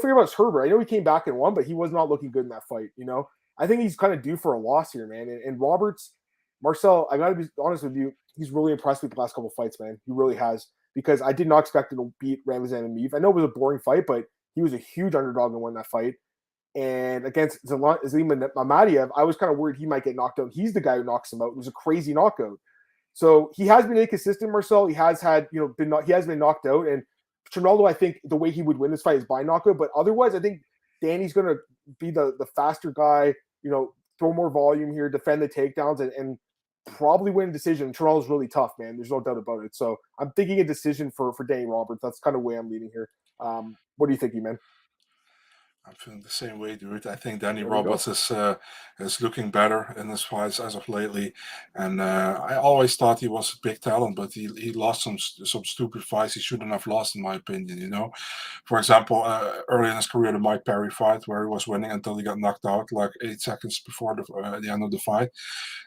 forget about Herbert. I know he came back and won, but he was not looking good in that fight. You know, I think he's kind of due for a loss here, man. And Roberts, Marcel, I got to be honest with you. He's really impressed with the last couple of fights, man. He really has, because I did not expect him to beat Ramazan and Meave. I know it was a boring fight, but he was a huge underdog and won that fight. And against Lima Mamadiev, I was kind of worried he might get knocked out. He's the guy who knocks him out. It was a crazy knockout. So he has been inconsistent, Marcel. He has had, he has been knocked out. And Ronaldo, I think the way he would win this fight is by knockout. But otherwise, I think Danny's going to be the faster guy, throw more volume here, defend the takedowns, and probably win a decision. Ronaldo's really tough, man. There's no doubt about it. So I'm thinking a decision for Danny Roberts. That's kind of the way I'm leaning here. What are you thinking, man? I'm feeling the same way, dude. I think Danny Roberts is looking better in his fights as of lately, and I always thought he was a big talent, but he lost some stupid fights he shouldn't have lost, in my opinion. For example, early in his career, the Mike Perry fight where he was winning until he got knocked out like 8 seconds before the end of the fight.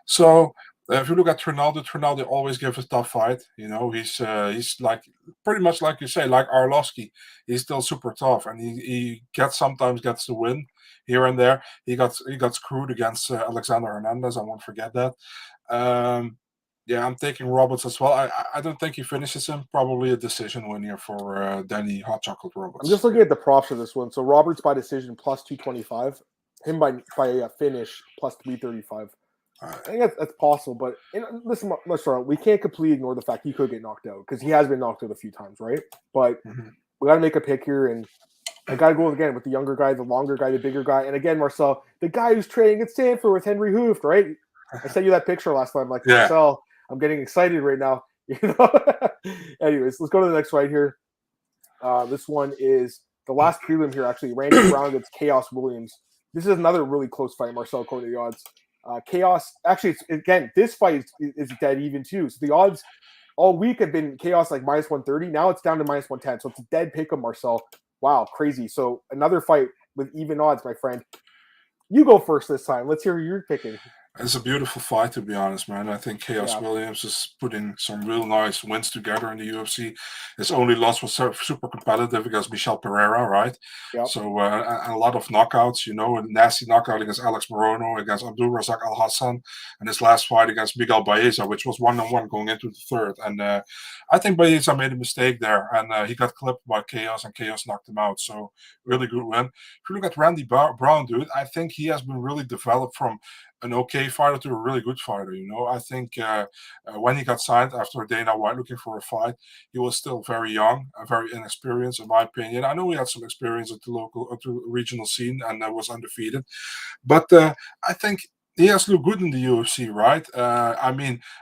So. If you look at Ronaldo always gives a tough fight. He's like pretty much like you say, like Arlovski. He's still super tough, and he sometimes gets the win here and there. He got screwed against Alexander Hernandez. I won't forget that. I'm taking Roberts as well. I don't think he finishes him. Probably a decision win here for Danny Hot Chocolate Roberts. I'm just looking at the props for this one. So Roberts by decision plus 225, him by finish plus 335. I think that's possible, but listen, we can't completely ignore the fact he could get knocked out because he has been knocked out a few times, right? But we got to make a pick here, and I got to go again with the younger guy, the longer guy, the bigger guy, and again, Marcel, the guy who's training at Stanford with Henry Hooft, right? I sent you that picture last time. Like, yeah. Marcel, I'm getting excited right now. Anyways, let's go to the next fight here. This one is the last prelim here, actually. Randy Brown against Chaos Williams. This is another really close fight, Marcel, according to the odds. Chaos, actually, this fight is dead even too. So the odds all week have been Chaos like minus 130. Now it's down to minus 110. So it's a dead pick of Marcel. Wow, crazy. So another fight with even odds, my friend. You go first this time. Let's hear who you're picking. It's a beautiful fight, to be honest, man. I think Chaos Williams is putting some real nice wins together in the UFC. His only loss was super competitive against Michel Pereira, right? Yep. So a lot of knockouts, a nasty knockout against Alex Morono, against Abdul Razak Al Hassan, and his last fight against Miguel Baeza, which was 1-1 going into the third. And I think Baeza made a mistake there, and he got clipped by Chaos, and Chaos knocked him out. So really good win. If you look at Randy Brown, dude, I think he has been really developed from an okay fighter to a really good fighter. I think when he got signed after Dana White looking for a fight, he was still very young, very inexperienced, in my opinion. I know he had some experience at the regional scene and was undefeated, but I think he has looked good in the UFC, right?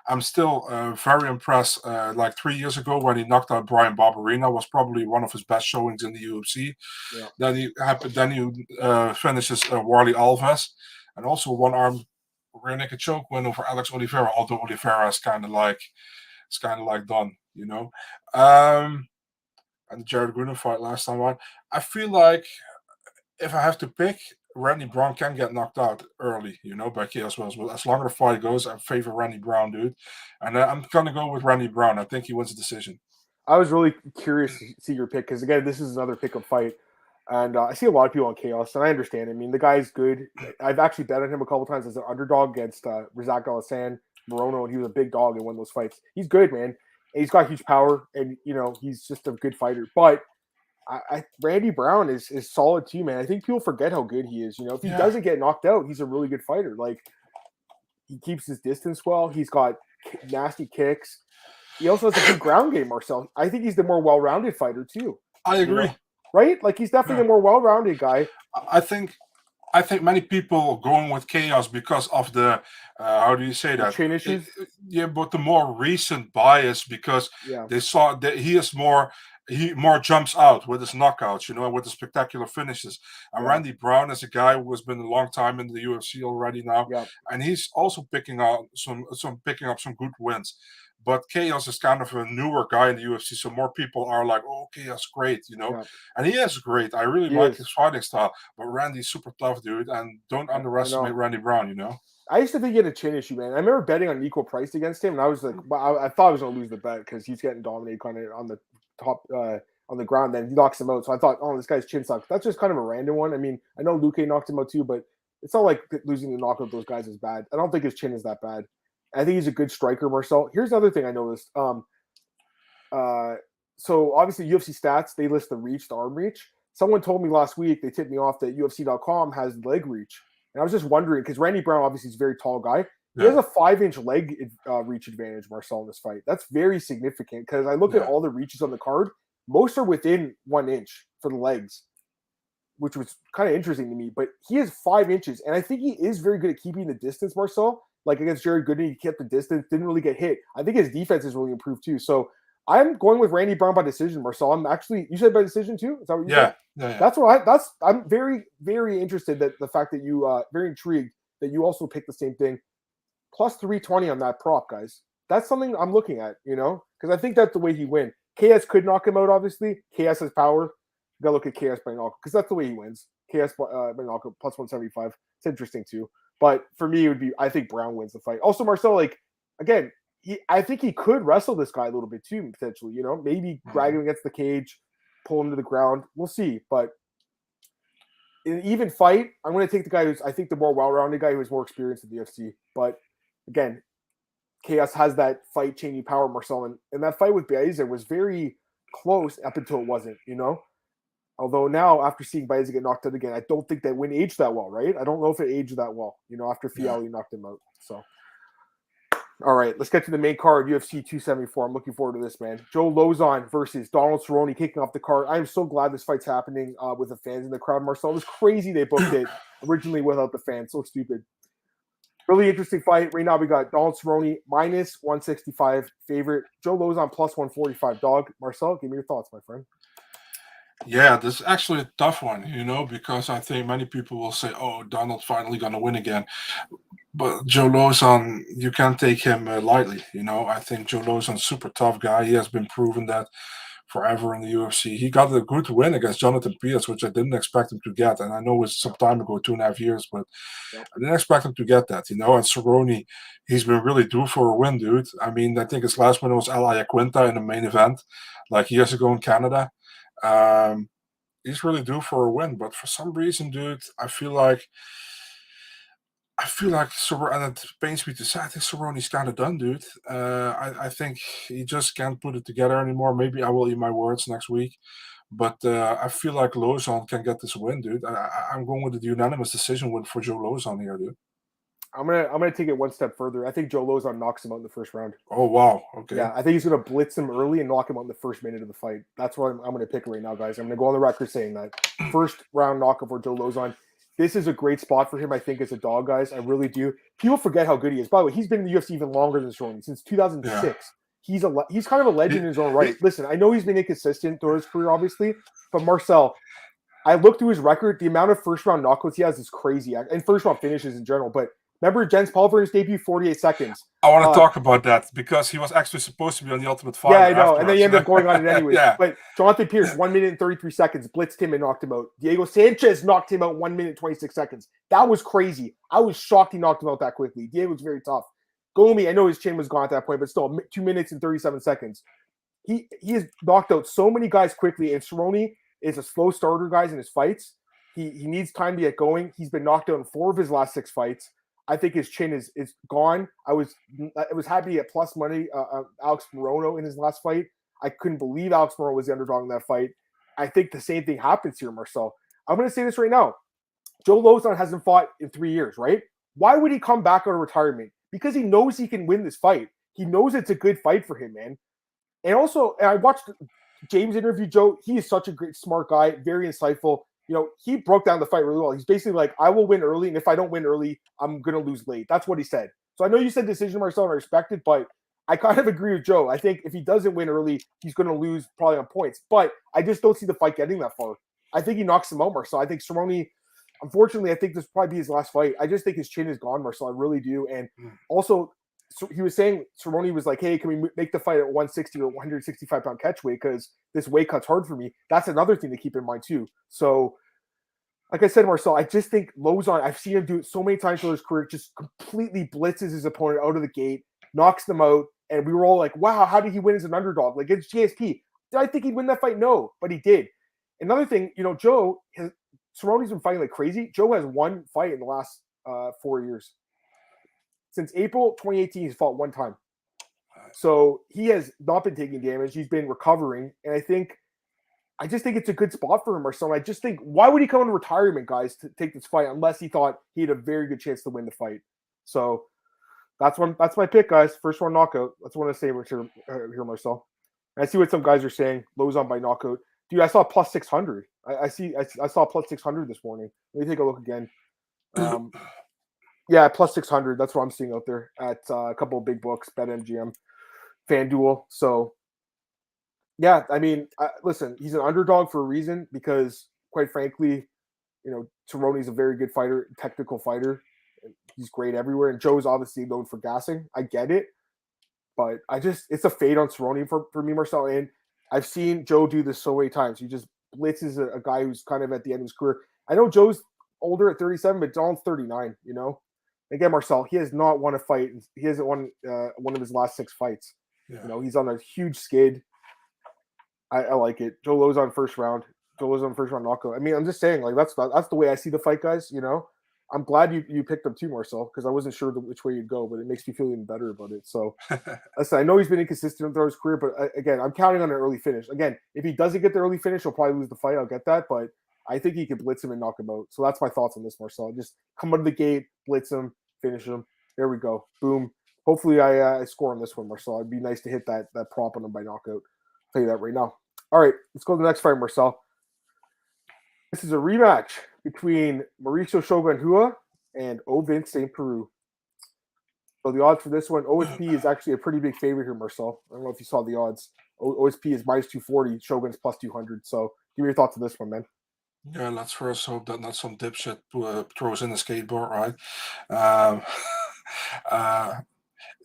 I'm still very impressed. Like 3 years ago, when he knocked out Brian Barberena, was probably one of his best showings in the UFC. Yeah. Then he finishes Warley Alves. And also one-arm rear naked choke win over Alex Oliveira, although Oliveira is kind of like done, And the Jared Gruden fight last time on. I feel like if I have to pick, Randy Brown can get knocked out early, by Chaos Williams. But as long as the fight goes, I favor Randy Brown, dude. And I'm gonna go with Randy Brown. I think he wins the decision. I was really curious to see your pick because again, this is another pick-up fight. And I see a lot of people on Chaos, and I understand. I mean, the guy's good. I've actually bet on him a couple times as an underdog against Razak Al Hassan, Morono, and he was a big dog in one of those fights. He's good, man. And he's got huge power, and he's just a good fighter. But Randy Brown is solid too, man. I think people forget how good he is. If he doesn't get knocked out, he's a really good fighter. Like, he keeps his distance well. He's got nasty kicks. He also has a good ground game, Marcel. I think he's the more well-rounded fighter too. I agree. Right? Like, he's definitely a more well-rounded guy. I think many people going with Chaos because of the how do you say that? Chin issues? But the more recent bias because they saw that he more jumps out with his knockouts, with the spectacular finishes. And Randy Brown is a guy who has been a long time in the UFC already now, and he's also picking up some good wins. But Chaos is kind of a newer guy in the UFC, so more people are like, "Oh, Chaos, great," And he is great. I really like his fighting style. But Randy's super tough, dude, and don't underestimate Randy Brown. I used to think he had a chin issue, man. I remember betting on equal price against him, and I was like, I thought I was going to lose the bet because he's getting dominated kind of on the top, on the ground. Then he knocks him out, so I thought, oh, this guy's chin sucks. That's just kind of a random one. I mean, I know Luque knocked him out too, but it's not like losing the knockout those guys is bad. I don't think his chin is that bad. I think he's a good striker, Marcel. Here's the other thing I noticed. So obviously UFC stats, they list the arm reach. someone told me last week, they tipped me off that UFC.com has leg reach. And I was just wondering, because Randy Brown obviously is a very tall guy. He has a 5-inch leg reach advantage, Marcel, in this fight. That's very significant because I looked at all the reaches on the card. Most are within 1 inch for the legs, which was kind of interesting to me. But he has 5 inches, and I think he is very good at keeping the distance, Marcel. Like against Jared Goodman, he kept the distance, didn't really get hit. I think his defense has really improved too. So I'm going with Randy Brown by decision, Marcel. I'm actually, you said by decision too? Is that what you said? Yeah. That's what I'm very, very interested that the fact that you, very intrigued that you also picked the same thing. Plus 320 on that prop, guys. That's something I'm looking at, because I think that's the way he win. KS could knock him out, obviously. KS has power. You gotta look at KS by knockout because that's the way he wins. KS by knockout plus 175. It's interesting too. But for me, it would be, I think Brown wins the fight. Also, Marcel, again, I think he could wrestle this guy a little bit too, potentially. Maybe drag him against the cage, pull him to the ground. We'll see. But in an even fight, I'm going to take the guy who's, I think, the more well-rounded guy who has more experience in the UFC. But again, Chaos has that fight-changing power, Marcel. And that fight with Baeza was very close up until it wasn't, Although now, after seeing Baeza get knocked out again, I don't think that win aged that well, right? I don't know if it aged that well, after Fialho knocked him out. So, all right, let's get to the main card, UFC 274. I'm looking forward to this, man. Joe Lozon versus Donald Cerrone kicking off the card. I am so glad this fight's happening with the fans in the crowd, Marcel. It was crazy they booked it originally without the fans. So stupid. Really interesting fight. Right now we got Donald Cerrone minus 165 favorite. Joe Lozon plus 145 dog. Marcel, give me your thoughts, my friend. Yeah, this is actually a tough one, because I think many people will say, oh, Donald's finally going to win again. But Joe Lozon, you can't take him lightly, I think Joe Lozon's a super tough guy. He has been proven that forever in the UFC. He got a good win against Jonathan Peters, which I didn't expect him to get. And I know it's some time ago, 2.5 years, but I didn't expect him to get that, And Cerrone, he's been really due for a win, dude. I mean, I think his last win was El Ayacuenta in the main event, like years ago in Canada. He's really due for a win, but for some reason, dude, I feel like and it pains me to say, I think Cerrone's kind of done, dude. I think he just can't put it together anymore. Maybe I will eat my words next week, but I feel like Lozon can get this win, dude. I'm going with the unanimous decision win for Joe Lozon here, dude. I'm gonna take it one step further. I think Joe Lozon knocks him out in the first round. Oh wow, okay. Yeah, I think he's gonna blitz him early and knock him out in the first minute of the fight. That's what I'm gonna pick right now, guys. I'm gonna go on the record saying that first round knockout for Joe Lozon. This is a great spot for him, I think, as a dog, guys. I really do. People forget how good he is. By the way, he's been in the UFC even longer than Cerrone, since 2006. Yeah. He's kind of a legend in his own right. Listen, I know he's been inconsistent throughout his career, obviously, but Marcel, I looked through his record. The amount of first round knockouts he has is crazy, and first round finishes in general. But remember Jens Pulver's debut, 48 seconds. I want to talk about that because he was actually supposed to be on the Ultimate Fighter. Yeah, I know, afterwards. And then he ended up going on it anyway. Yeah. But Jonathan Pierce, 1 minute and 33 seconds, blitzed him and knocked him out. Diego Sanchez knocked him out 1 minute 26 seconds. That was crazy. I was shocked he knocked him out that quickly. Diego's very tough. Gomi, I know his chin was gone at that point, but still 2 minutes and 37 seconds. He has knocked out so many guys quickly, and Cerrone is a slow starter, guys, in his fights. He needs time to get going. He's been knocked out in 4 of his last 6 fights. I think his chin is gone. I was happy to get plus money Alex Morono in his last fight. I couldn't believe Alex Morono was the underdog in that fight. I think the same thing happens here, Marcel. I'm going to say this right now. Joe Lozon hasn't fought in 3 years, right? Why would he come back out of retirement? Because he knows he can win this fight. He knows it's a good fight for him, man. And also, I watched James interview Joe. He is such a great, smart guy, very insightful. He broke down the fight really well. He's basically like, I will win early, and if I don't win early, I'm going to lose late. That's what he said. So I know you said decision, Marcel, and I respect it, but I kind of agree with Joe. I think if he doesn't win early, he's going to lose probably on points. But I just don't see the fight getting that far. I think he knocks him out, Marcel. I think Cerrone, unfortunately, I think this will probably be his last fight. I just think his chin is gone, Marcel. I really do. And also, he was saying, Cerrone was like, hey, can we make the fight at 160 or 165-pound catch weight because this weight cut's hard for me. That's another thing to keep in mind, too. So, like I said, Marcel, I just think Lozon, I've seen him do it so many times throughout his career, just completely blitzes his opponent out of the gate, knocks them out, and we were all like, wow, how did he win as an underdog? Like, it's GSP. Did I think he'd win that fight? No, but he did. Another thing, Cerrone's been fighting like crazy. Joe has 1 fight in the last 4 years. Since April 2018, he's fought 1 time. So he has not been taking damage. He's been recovering, and I think I just think it's a good spot for him or something. I just think, why would he come into retirement, guys, to take this fight unless he thought he had a very good chance to win the fight? So that's my pick, guys. First round knockout. That's what I say here, Marcel. I see what some guys are saying. Lozon by knockout. Dude, I saw plus 600. I saw plus 600 this morning. Let me take a look again. Yeah, plus 600. That's what I'm seeing out there at a couple of big books, BetMGM, FanDuel. So, yeah, I mean, listen, he's an underdog for a reason because, quite frankly, Cerrone's a very good fighter, technical fighter. He's great everywhere. And Joe's obviously known for gassing. I get it. But it's a fade on Cerrone for me, Marcel. And I've seen Joe do this so many times. He just blitzes a guy who's kind of at the end of his career. I know Joe's older at 37, but Donald's 39, Again, Marcel, he has not won a fight. He hasn't won one of his last 6 fights. Yeah. He's on a huge skid. I like it. Joe Lozon first round. Joe Lozon first round knockout. I mean, I'm just saying, like, that's the way I see the fight, guys, I'm glad you picked him too, Marcel, because I wasn't sure which way you'd go, but it makes me feel even better about it. So, listen, I know he's been inconsistent throughout his career, but again, I'm counting on an early finish. Again, if he doesn't get the early finish, he'll probably lose the fight. I'll get that, but I think he can blitz him and knock him out. So that's my thoughts on this, Marcel. Just come out of the gate, blitz him, finish him. There we go. Boom. Hopefully I score on this one, Marcel. It'd be nice to hit that prop on him by knockout. I'll tell you that right now. All right, let's go to the next fight, Marcel. This is a rematch between Mauricio Shogun Rua and Ovin St. Peru. So the odds for this one, OSP is actually a pretty big favorite here, Marcel. I don't know if you saw the odds. OSP is minus 240, Shogun's plus 200. So give me your thoughts on this one, man. Yeah, let's first hope that not some dipshit throws in a skateboard, right?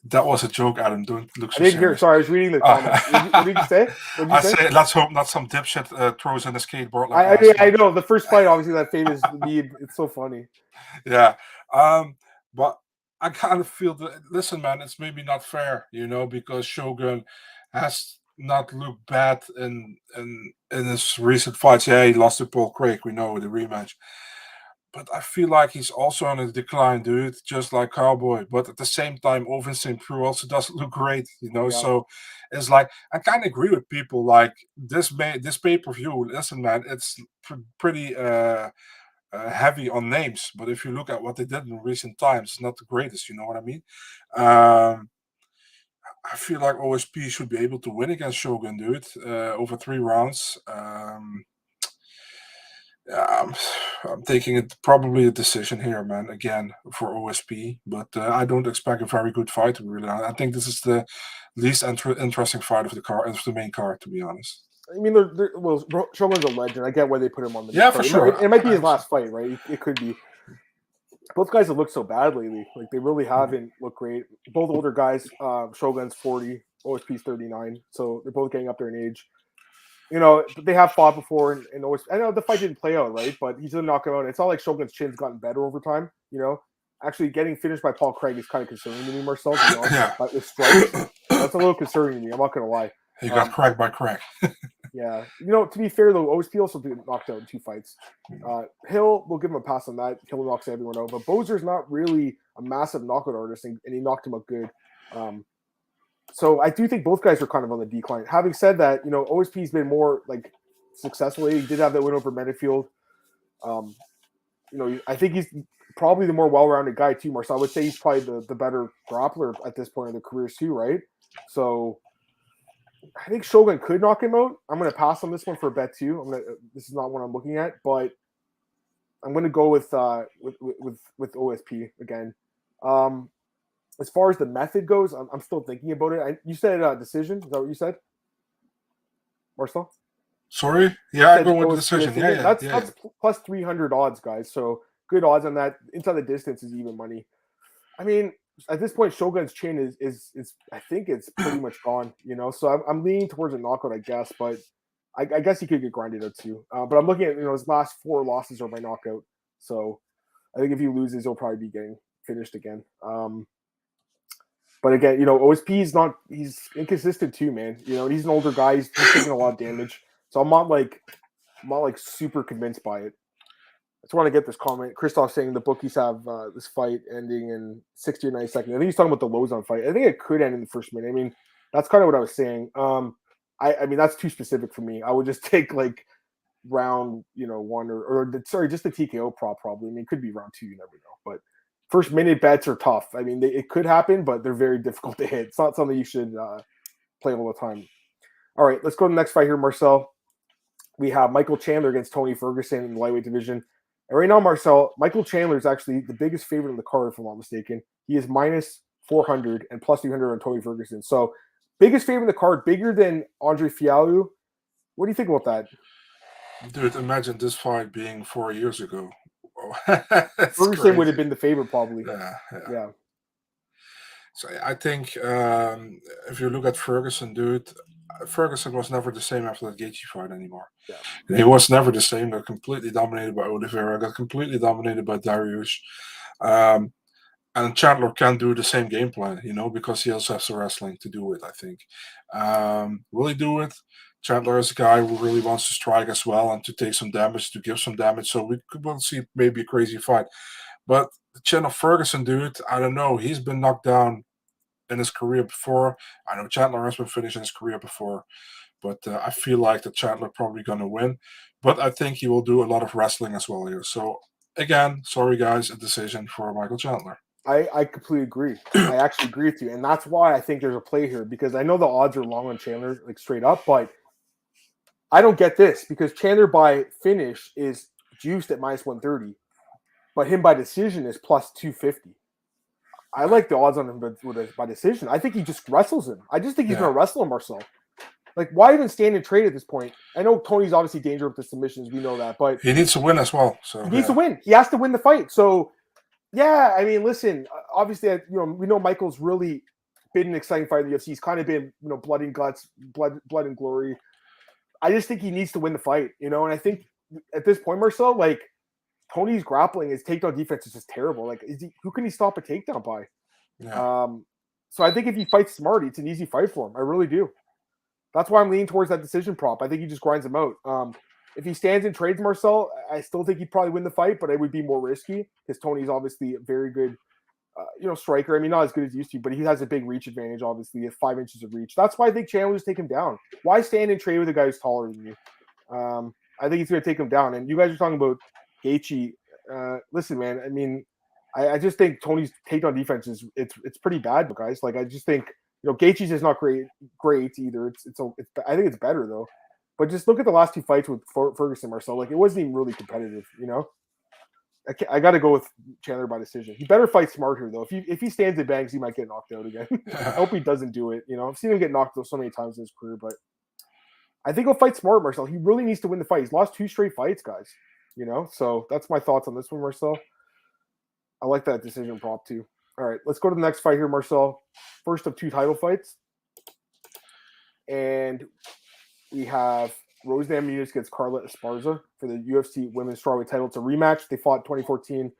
That was a joke, Adam. Don't look so I didn't hear. Sorry, I was reading the comments. What did you say? I say, let's hope not some dipshit throws in a skateboard. I know. The first fight, obviously, that famous meme. It's so funny. Yeah. But I kind of feel that, listen, man, it's maybe not fair, because Shogun has not looked bad in his recent fights. Yeah, he lost to Paul Craig, we know, the rematch. But I feel like he's also on a decline, dude, just like Cowboy. But at the same time, Ovin St. Peru also doesn't look great, Yeah. So it's like, I kind of agree with people like this pay-per-view. Listen, man, it's pretty heavy on names. But if you look at what they did in recent times, it's not the greatest, you know what I mean? I feel like OSP should be able to win against Shogun, dude, over 3 rounds. I'm taking it probably a decision here, man, again, for OSP. But I don't expect a very good fight, really. I think this is the least interesting fight of the main card, to be honest. I mean, well, Shogun's a legend. I get why they put him on the for sure. It might be his last fight, right? It could be. Both guys have looked so bad lately. Like, they really haven't looked great. Both older guys. Shogun's 40, OSP's 39. So they're both getting up there in age. They have fought before, and always. I know the fight didn't play out right, but he's gonna knock him out. It's not like Shogun's chin's gotten better over time. Actually getting finished by Paul Craig is kind of concerning to me, Marcel. But with strikes, that's a little concerning to me. I'm not gonna lie. He got cracked by Craig. Yeah, to be fair though, OSP also did knocked out in 2 fights. Hill, we'll give him a pass on that. Hill knocks everyone out, but Bozer's not really a massive knockout artist, and he knocked him out good. So I do think both guys are kind of on the decline. Having said that, OSP's been more like successful. He did have that win over Menafield. I think he's probably the more well-rounded guy too, Marcel. I would say he's probably the better grappler at this point in their careers too, right? So I think Shogun could knock him out. I'm going to pass on this one for a bet too. This is not what I'm looking at, but I'm going to go with OSP again. As far as the method goes, I'm still thinking about it. You said decision. Is that what you said, Marcel? Sorry? Yeah, I go with decision. Yeah, that's plus 300 odds, guys. So good odds on that. Inside the distance is even money. I mean, at this point, Shogun's chin is I think it's pretty much gone. So I'm leaning towards a knockout, I guess. But I guess he could get grinded out too. But I'm looking at his last 4 losses are by knockout. So I think if he loses, he'll probably be getting finished again. But again, OSP he's inconsistent too, man. He's an older guy. He's taking a lot of damage. So I'm not like super convinced by it. I just want to get this comment. Christoph saying the bookies have this fight ending in 60 or 90 seconds. I think he's talking about the Lozon fight. I think it could end in the first minute. I mean, that's kind of what I was saying. I mean, that's too specific for me. I would just take like round, one or just the TKO prop probably. I mean, it could be round 2. You never know. But first minute bets are tough. I mean, it could happen, but they're very difficult to hit. It's not something you should play all the time. All right, let's go to the next fight here, Marcel. We have Michael Chandler against Tony Ferguson in the lightweight division. And right now, Marcel, Michael Chandler is actually the biggest favorite in the card, if I'm not mistaken. He is minus 400 and plus 300 on Tony Ferguson. So, biggest favorite in the card, bigger than Andre Fialho. What do you think about that? Dude, imagine this fight being 4 years ago. Ferguson would have been the favorite, probably. Yeah. So I think if you look at Ferguson, dude, Ferguson was never the same after that Gaethje fight anymore. Yeah. He was never the same. Got completely dominated by Oliveira. Got completely dominated by Dariush. And Chandler can't do the same game plan, because he also has the wrestling to do it, I think. Will he do it? Chandler is a guy who really wants to strike as well and to take some damage, to give some damage. So we could see maybe a crazy fight. But the chin of Ferguson, dude, I don't know. He's been knocked down in his career before. I know Chandler has been finished in his career before. But I feel like that Chandler probably going to win. But I think he will do a lot of wrestling as well here. So, again, sorry, guys, a decision for Michael Chandler. I completely agree. I actually agree with you. And that's why I think there's a play here, because I know the odds are long on Chandler, like straight up, but I don't get this, because Chandler by finish is juiced at minus 130, but him by decision is plus 250. I like the odds on him by decision. I think he just wrestles him. I just think he's going to wrestle him, Marcel. Like, why even stand and trade at this point? I know Tony's obviously dangerous with the submissions. We know that, but he needs to win as well. So he needs to win. He has to win the fight. So, yeah, I mean, listen. Obviously, we know Michael's really been an exciting fight in the UFC. He's kind of been, blood and guts, blood and glory. I just think he needs to win the fight, and I think at this point, Marcel, like, Tony's grappling, his takedown defense is just terrible. Like, who can he stop a takedown by? Yeah. So I think if he fights smart, it's an easy fight for him. I really do. That's why I'm leaning towards that decision prop. I think he just grinds him out. If he stands and trades Marcel, I still think he'd probably win the fight, but it would be more risky because Tony's obviously a very good, striker. I mean, not as good as he used to, but he has a big reach advantage, obviously. He has 5 inches of reach. That's why I think Chandler just take him down. Why stand and trade with a guy who's taller than you? I think he's going to take him down. And you guys are talking about Gaethje. Listen, man, I mean, I just think Tony's takedown defense it's pretty bad, guys. Like, I just think, Gaethje's is not great either. I think it's better though. But just look at the last 2 fights with Ferguson, Marcel. Like, it wasn't even really competitive. I got to go with Chandler by decision. He better fight smart here though. If he stands and bangs, he might get knocked out again. I hope he doesn't do it. I've seen him get knocked out so many times in his career, but I think he'll fight smart, Marcel. He really needs to win the fight. He's lost 2 straight fights, guys. So that's my thoughts on this one, Marcel. I like that decision prop too. All right, let's go to the next fight here, Marcel. First of 2 title fights. And we have Rose Namajunas against Carla Esparza for the UFC Women's Strawweight title. It's a rematch. They fought in 2014.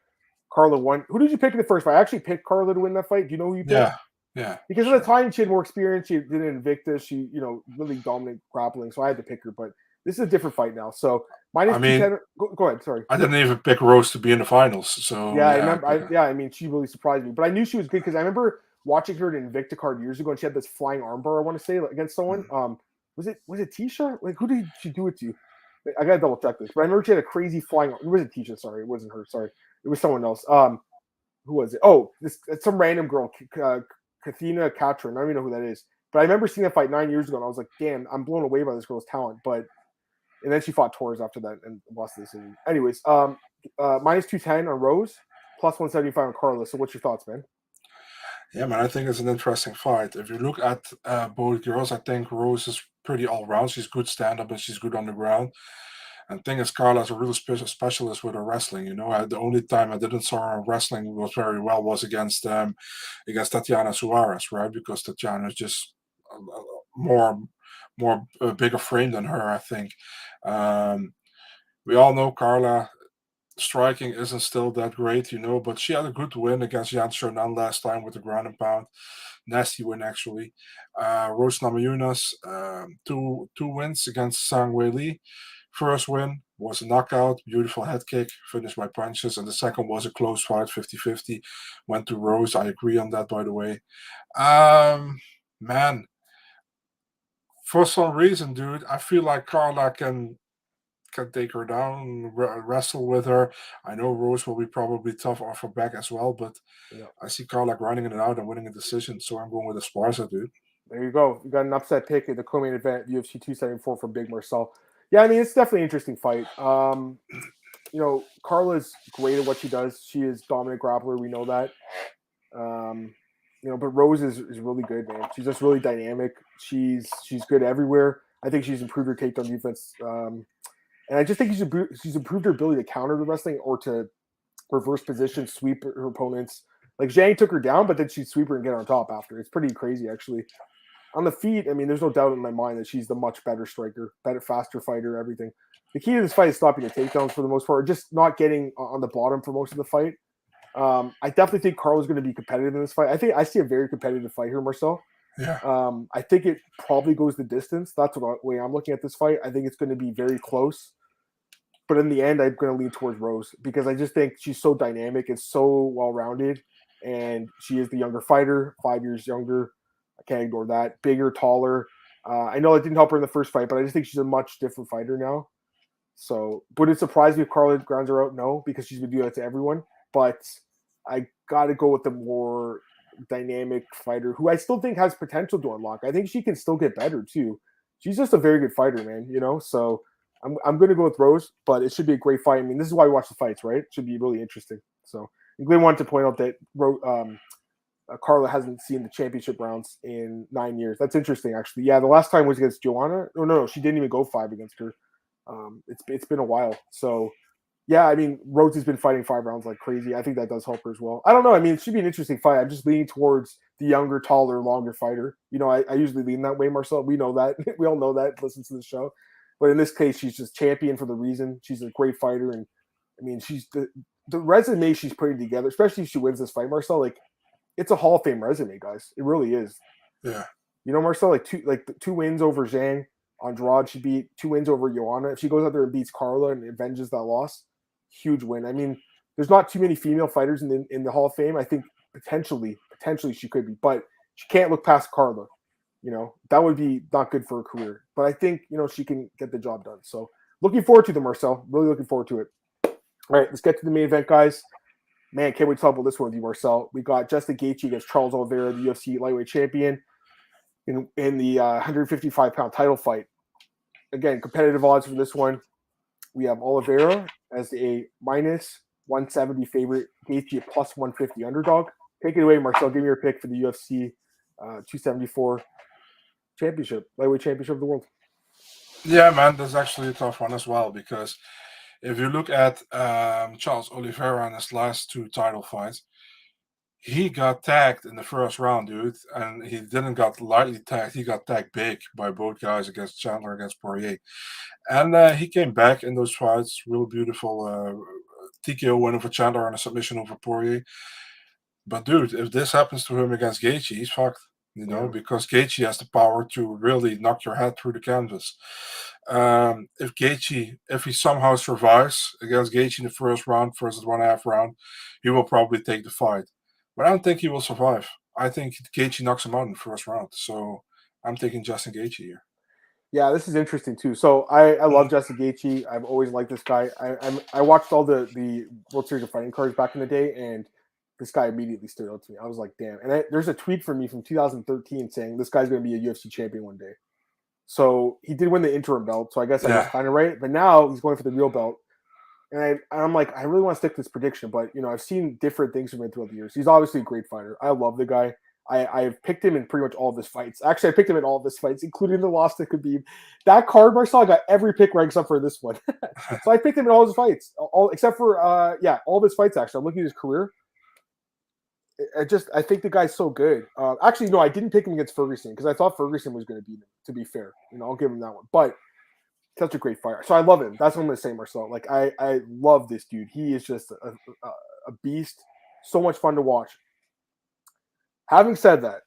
Carla won. Who did you pick in the first fight? I actually picked Carla to win that fight. Do you know who you picked? Yeah. Because at the time, she had more experience. She did an Invictus. She, really dominant grappling. So I had to pick her. But this is a different fight now. So minus 210. Go ahead. Sorry. I didn't even pick Rose to be in the finals. So yeah, I remember. I mean, she really surprised me. But I knew she was good because I remember watching her in Invicta card years ago, and she had this flying armbar. I want to say against someone. Was it Tisha? Like, who did she do it to? I gotta double check this. But I remember she had a crazy flying. It wasn't Tisha. Sorry, it wasn't her. Sorry, it was someone else. Who was it? Oh, it's some random girl, Kathina Katrin. I don't even know who that is. But I remember seeing that fight 9 years ago, and I was like, damn, I'm blown away by this girl's talent. And then she fought Torres after that and lost the decision. Anyways, minus 210 on Rose, plus 175 on Carla. So what's your thoughts, man? Yeah, man, I think it's an interesting fight. If you look at both girls, I think Rose is pretty all-round. She's good stand-up and she's good on the ground. And the thing is, Carla is a real specialist with her wrestling. The only time I didn't saw her wrestling was very well was against Tatiana Suarez, right? Because Tatiana is just more bigger frame than her, I think. We all know Carla striking isn't still that great, but she had a good win against Jan Chernan last time with the ground and pound. Nasty win, actually. Rose Namajunas, 2 wins against Sang Wei Li. First win was a knockout, beautiful head kick, finished by punches. And the second was a close fight, 50-50. Went to Rose. I agree on that, by the way. Man, For some reason, dude, I feel like Carla can take her down, wrestle with her. I know Rose will be probably tough off her back as well, but Yeah. I see Carla grinding it out and winning a decision, so I'm going with Esparza, dude. There you go. You got an upset pick in the co-main event, UFC 274 from Big Marcel. Yeah, I mean, it's definitely an interesting fight. Carla's great at what she does. She is dominant grappler. We know that. But Rose is really good, man. She's just really dynamic. She's good everywhere. I think she's improved her takedown defense. And I just think she's improved her ability to counter the wrestling or to reverse position, sweep her opponents. Like Zhang took her down, but then she'd sweep her and get her on top after. It's pretty crazy, actually. On the feet, I mean, there's no doubt in my mind that she's the much better striker, better, faster fighter, everything. The key to this fight is stopping the takedowns for the most part, or just not getting on the bottom for most of the fight. I definitely think Carla's going to be competitive in this fight. I see a very competitive fight here, Marcel. Yeah. I think it probably goes the distance. That's the way I'm looking at this fight. I think it's going to be very close. But in the end, I'm going to lean towards Rose because I just think she's so dynamic and so well-rounded. And she is the younger fighter, 5 years younger. I can't ignore that. Bigger, taller. I know it didn't help her in the first fight, but I just think she's a much different fighter now. So, would it surprise me if Carla grounds her out? No, because she's been doing that to everyone. But I got to go with the more dynamic fighter who I still think has potential to unlock. I think she can still get better too. She's just a very good fighter, man. So I'm going to go with Rose, but it should be a great fight. I mean, this is why we watch the fights, right? It should be really interesting. So Glenn wanted to point out that Carla hasn't seen the championship rounds in 9 years. That's interesting, actually. Yeah, the last time was against Joanna. Oh, no, she didn't even go 5 against her. It's been a while. So, yeah, I mean, Rose has been fighting 5 rounds like crazy. I think that does help her as well. I don't know. I mean, it should be an interesting fight. I'm just leaning towards the younger, taller, longer fighter. I usually lean that way, Marcel. We know that. We all know that. Listen to the show. But in this case, she's just champion for the reason. She's a great fighter. And, I mean, she's the resume she's putting together, especially if she wins this fight, Marcel, like, it's a Hall of Fame resume, guys. It really is. Yeah. Marcel, like two wins over Zhang. Andrade, she beat 2 wins over Joanna. If she goes out there and beats Carla and avenges that loss, huge win. I mean, there's not too many female fighters in the Hall of Fame. I think potentially she could be, but she can't look past Carla. That would be not good for her career. But I think, she can get the job done. So looking forward to the Marcel. Really looking forward to it. All right, let's get to the main event, guys. Man, can't wait to talk about this one with you, Marcel. We got Justin Gaethje against Charles Oliveira, the UFC lightweight champion, in the 155-pound title fight. Again, competitive odds for this one. We have Oliveira as a minus 170 favorite, Gaethje plus 150 underdog. Take it away, Marcel. Give me your pick for the UFC 274 championship, lightweight championship of the world. Yeah, man, that's actually a tough one as well because if you look at Charles Oliveira in his last 2 title fights, he got tagged in the first round, dude, and he didn't got lightly tagged. He got tagged big by both guys against Chandler, against Poirier. And he came back in those fights. Real beautiful TKO win over Chandler and a submission over Poirier. But, dude, if this happens to him against Gaethje, he's fucked. Because Gaethje has the power to really knock your head through the canvas. If he somehow survives against Gaethje in the first round versus 1.5 round, he will probably take the fight. But I don't think he will survive. I think Gaethje knocks him out in the first round. So I'm taking Justin Gaethje here. Yeah, this is interesting too. So I love Justin Gaethje. I've always liked this guy. I watched all the World Series of Fighting cards back in the day, and this guy immediately stood out to me. I was like, damn. And there's a tweet from me from 2013 saying this guy's going to be a UFC champion one day. So he did win the interim belt. So I guess I was kind of right. But now he's going for the real belt. And I'm like, I really want to stick to this prediction. But, I've seen different things from him throughout the years. He's obviously a great fighter. I love the guy. I've picked him in pretty much all of his fights. Actually, I picked him in all of his fights, including the loss to Khabib. That card, Marcel, I got every pick right except for this one. So I picked him in all his fights, all except for all of his fights. Actually, I'm looking at his career. I think the guy's so good. Actually, no, I didn't pick him against Ferguson because I thought Ferguson was going to beat him. To be fair, I'll give him that one. But such a great fighter. So I love him. That's what I'm going to say, Marcel. Like I love this dude. He is just a beast. So much fun to watch. Having said that,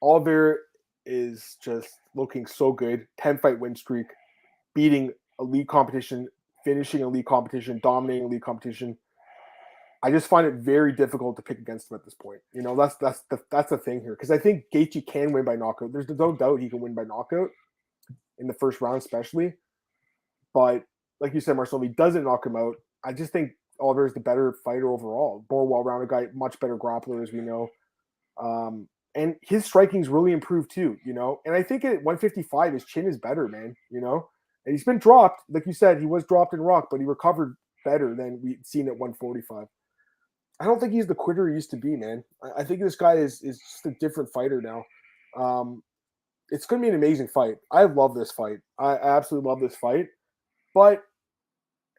Oliveira is just looking so good. 10-fight win streak, beating elite competition, finishing elite competition, dominating elite competition. I just find it very difficult to pick against him at this point. That's the thing here because I think Gaethje can win by knockout. There's no doubt he can win by knockout. in the first round, especially. But like you said, Marcel, if he doesn't knock him out, I just think Oliveira is the better fighter overall. More well-rounded guy, much better grappler, as we know. And his striking's really improved too, you know. And I think at 155, his chin is better, man, you know. And he's been dropped, like you said, he was dropped in Rock, but he recovered better than we'd seen at 145. I don't think he's the quitter he used to be, man. I think this guy is just a different fighter now. It's going to be an amazing fight. I love this fight. I absolutely love this fight. But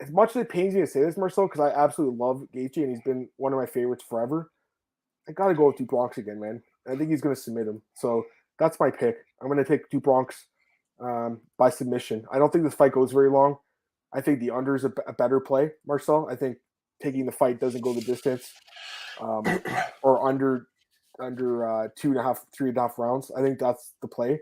as much as it pains me to say this, Marcel, because I absolutely love Gaethje and he's been one of my favorites forever, I got to go with Two Bronx again, man. I think he's going to submit him. So that's my pick. I'm going to take Two Bronx by submission. I don't think this fight goes very long. I think the under is a better play, Marcel. I think taking the fight doesn't go the distance or under 2.5, 3.5 rounds. I think that's the play.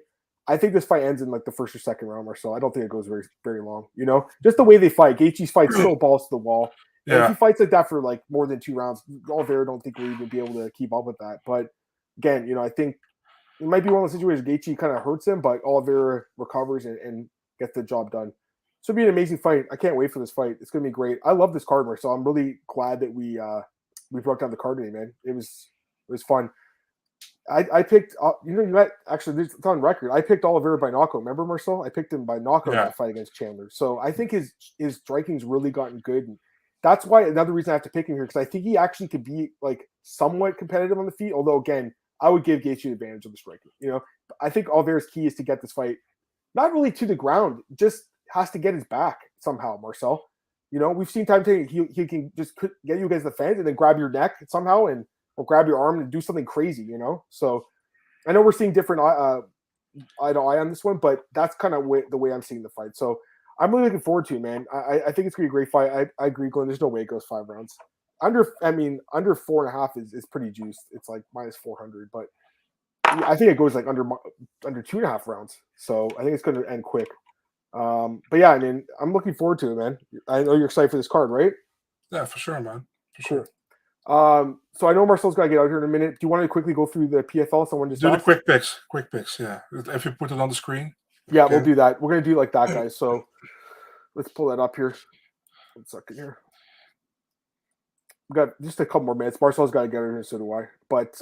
I think this fight ends in like the first or second round or so. I don't think it goes very, very long. You know, just the way they fight. Gaethje's fight so balls to the wall. Yeah. If he fights like that for like more than 2 rounds, Oliveira don't think we'll even be able to keep up with that. But again, you know, I think it might be one of those situations Gaethje kind of hurts him, but Oliveira recovers and gets the job done. So it'll be an amazing fight. I can't wait for this fight. It's going to be great. I love this card, so I'm really glad that we broke down the card today, man. It was fun. I picked, actually, it's on record. I picked Oliveira by knockout. Remember, Marcel? I picked him by knockout in that fight against Chandler. So I think his striking's really gotten good. And that's why another reason I have to pick him here, because I think he actually could be like somewhat competitive on the feet. Although, again, I would give Gaethje the advantage of the striking. You know, I think Oliveira's key is to get this fight not really to the ground, just has to get his back somehow, Marcel. You know, we've seen time he can just get you against the fence and then grab your neck somehow or grab your arm and do something crazy, you know? So I know we're seeing different eye to eye on this one, but that's kind of the way I'm seeing the fight. So I'm really looking forward to it, man. I think it's going to be a great fight. I agree, Glenn. There's no way it goes 5 rounds. Under 4.5 is pretty juiced. It's like minus 400, but I think it goes like under 2.5 rounds. So I think it's going to end quick. But yeah, I mean, I'm looking forward to it, man. I know you're excited for this card, right? Yeah, for sure, man. For sure. So I know Marcel's got to get out here in a minute. Do you want to quickly go through the PFL? Someone just do the quick picks. Yeah, if you put it on the screen. Yeah, we'll do that. We're gonna do like that, guys. So let's pull that up here. 1 second here. We got just a couple more minutes. Marcel's got to get out here, so do I. But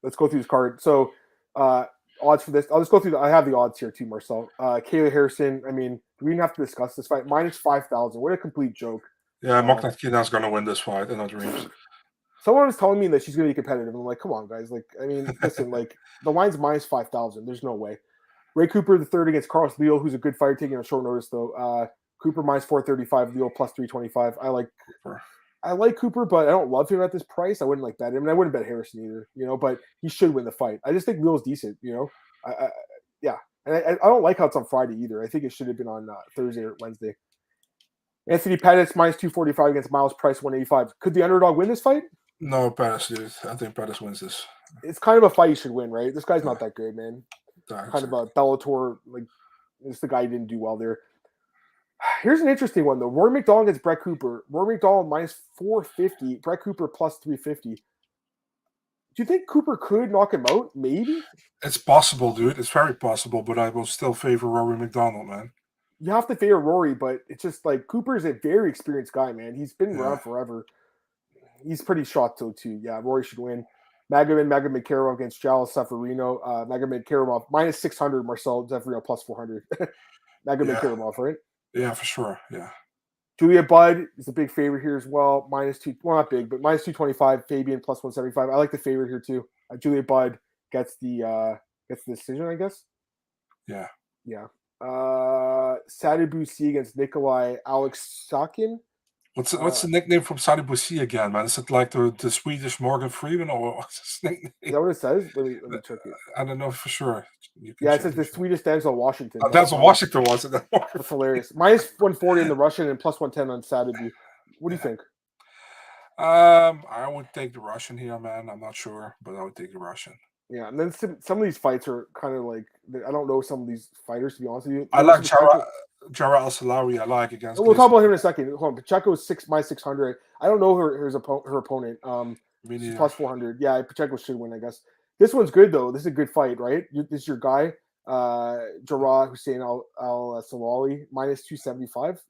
let's go through this card. So odds for this. I'll just go through. I have the odds here too, Marcel. Kayla Harrison. I mean, we didn't have to discuss this fight. Minus 5,000. What a complete joke. Yeah, Moknatkina's gonna win this fight in our dreams. Someone was telling me that she's going to be competitive. I'm like, come on, guys. Like, I mean, listen, like, the line's minus 5,000. There's no way. Ray Cooper, the third against Carlos Leo, who's a good fighter taking on short notice, though. Cooper minus 435, Leo plus 325. I like Cooper, but I don't love him at this price. I wouldn't like bet him, and I wouldn't bet Harrison either, you know, but he should win the fight. I just think Leo's decent, you know. Yeah. And I don't like how it's on Friday either. I think it should have been on Thursday or Wednesday. Anthony Pettis minus 245 against Miles Price 185. Could the underdog win this fight? No, Pettis, dude. I think Pettis wins this. It's kind of a fight you should win, right? This guy's not that good, man. Kind of a Bellator, like, it's the guy who didn't do well there. Here's an interesting one, though. Rory McDonald against Brett Cooper. Rory McDonald minus 450. Brett Cooper plus 350. Do you think Cooper could knock him out? Maybe? It's possible, dude. It's very possible, but I will still favor Rory McDonald, man. You have to favor Rory, but it's just like Cooper is a very experienced guy, man. He's been around forever. He's pretty shot, though, too. Yeah, Rory should win. Magomed Karov against Jalil Seferino. Magomed Karov minus 600. Marcel Seferino plus 400. Magomed Karov, right? Yeah, for sure. Yeah. Julia Budd is a big favorite here as well. Minus 2, well, not big, but minus 225. Fabian plus 175. I like the favorite here too. Julia Budd gets the decision, I guess. Yeah. Yeah. Sadie Busi against Nikolai Alexakin. What's the nickname from Sadie Busi again, man? Is it like the Swedish Morgan Freeman, or what's his nickname? Is that what it says? Let me check it. I don't know for sure. Yeah, it says the Swedish Denzel Washington. Denzel Washington was it? That's hilarious. Minus 140 in the Russian and plus 110 on Sadie. What do you think? I would take the Russian here, man. I'm not sure, but I would take the Russian. Yeah, and then some of these fights are kind of like, I don't know some of these fighters, to be honest with you. I like Jara Al-Salawi. I like against. We'll talk about him in a second. Hold on. Pacheco is minus 600. I don't know her opponent. Plus 400. Yeah, Pacheco should win, I guess. This one's good though. This is a good fight, right? This is your guy. Jarrah Hussein Al Salali minus 275.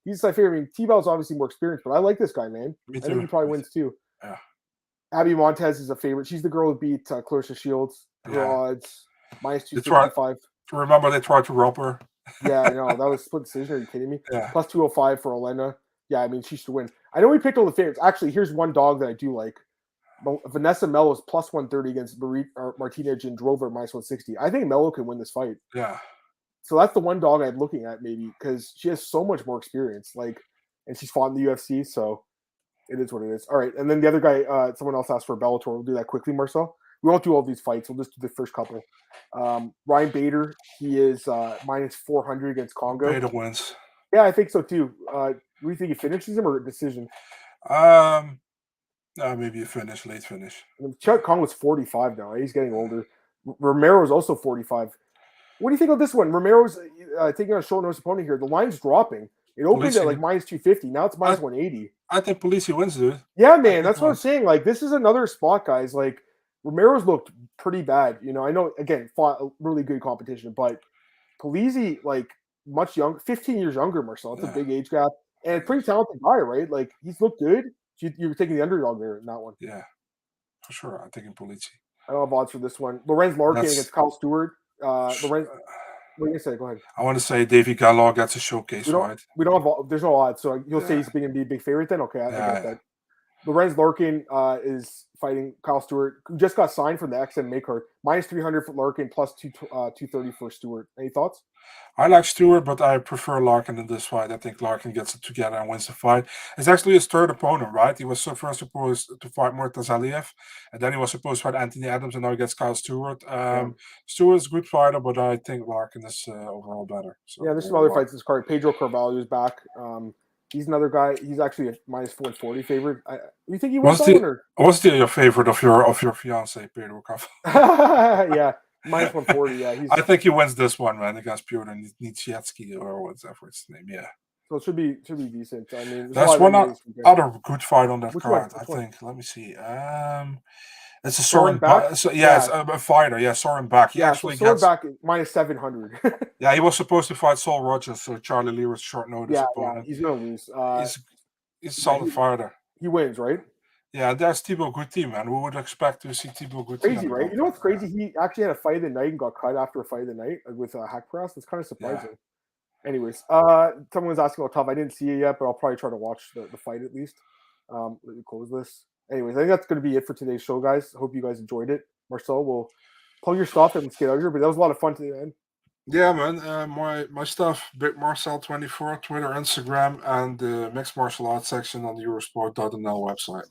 He's my favorite. I mean, T-Bell's obviously more experienced, but I like this guy, man. Me I too. think he probably wins too. Yeah. Abby Montez is a favorite. She's the girl who beat Clarissa Shields. Her odds minus 265. Remember they tried to rob her. Yeah, I know. That was split decision. Are you kidding me? Yeah. Plus 205 for Elena. Yeah, I mean, she should win. I know we picked all the favorites. Actually, here's one dog that I do like. Vanessa Melo's plus 130 against Martinez and Drover minus 160. I think Melo can win this fight. Yeah. So that's the one dog I'm looking at maybe because she has so much more experience. And she's fought in the UFC, so it is what it is. All right, and then the other guy, someone else asked for Bellator. We'll do that quickly, Marcel. We won't do all these fights. We'll just do the first couple. Ryan Bader, he is minus 400 against Congo. Bader wins. Yeah, I think so too. Do you think he finishes him or a decision? Maybe a late finish. Chuck Congo's 45 now. He's getting older. Romero's also 45. What do you think of this one? Romero's taking on a short notice opponent here. The line's dropping. It opened at like minus 250. Now it's minus 180. I think Polisi wins, dude. Yeah, man. That's what I'm saying. Like, this is another spot, guys. Like, Romero's looked pretty bad. You know, I know, again, fought a really good competition, but Polisi, like, much younger, 15 years younger, Marcel. It's a big age gap. And a pretty talented guy, right? Like, he's looked good. You were taking the underdog there in that one. Yeah, for sure. I'm taking Polisi. I don't have odds for this one. Lorenz Larkin against Kyle Stewart. Lorenz, what are you going to say? Go ahead. I want to say Davy Gallo gets a showcase fight. We don't have. There's no odds, so you'll say he's going to be a big favorite then? Okay, I get that. Lorenz Larkin is fighting Kyle Stewart, who just got signed from the XMA card. Minus 300 for Larkin, plus 230 for Stewart. Any thoughts? I like Stewart, but I prefer Larkin in this fight. I think Larkin gets it together and wins the fight. It's actually his third opponent, right? He was first supposed to fight Murtaza Aliyev, and then he was supposed to fight Anthony Adams, and now he gets Kyle Stewart. Stewart's a good fighter, but I think Larkin is overall better. So, yeah, there's some other fights in this card. Pedro Carvalho is back. He's another guy. He's actually a minus 140 favorite. You think he wins that one? What's your favorite of your fiance, Pedro Carvalho? Yeah. Minus 140, yeah. I think he wins this one, man, against Piotr Nietzsche or whatever his name, yeah. So it should be decent. I mean, that's one other good fight on that card, I think. Let me see. It's a Soren back. It's a fighter. Yeah, Soren back. He actually Soren back minus 700. Yeah, he was supposed to fight Saul Rogers, so Charlie Lee was short notice opponent. Yeah, he's gonna lose. He's a solid fighter. He wins, right? Yeah, that's Thibaut Gouti, man. We would expect to see Thibaut Gouti. Crazy, right? You know what's crazy? He actually had a fight of the night and got cut after a fight of the night with Hack Press. That's kind of surprising. Yeah. Anyways, someone was asking about Tough. I didn't see it yet, but I'll probably try to watch the fight at least. Let me close this. Anyways, I think that's going to be it for today's show, guys. I hope you guys enjoyed it. Marcel, we'll plug your stuff and let's get out of here. But that was a lot of fun today, man. Yeah, man. My stuff, Big Marcel 24, Twitter, Instagram, and the Mixed Martial Arts section on the Eurosport.nl website.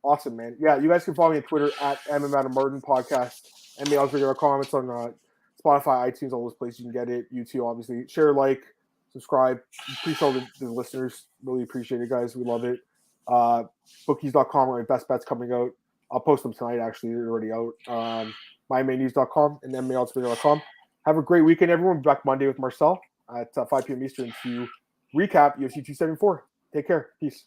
Awesome, man. Yeah, you guys can follow me on Twitter at MMAOB Podcast. MMAOB It's on Spotify, iTunes, all those places you can get it. YouTube, obviously. Share, like, subscribe. Appreciate the listeners. Really appreciate it, guys. We love it. Bookies.com are my best bets coming out. I'll post them tonight, actually. They're already out. MyMainNews.com and MMAOB.com. Have a great weekend, everyone. We'll be back Monday with Marcel at 5 p.m. Eastern to recap UFC 274. Take care. Peace.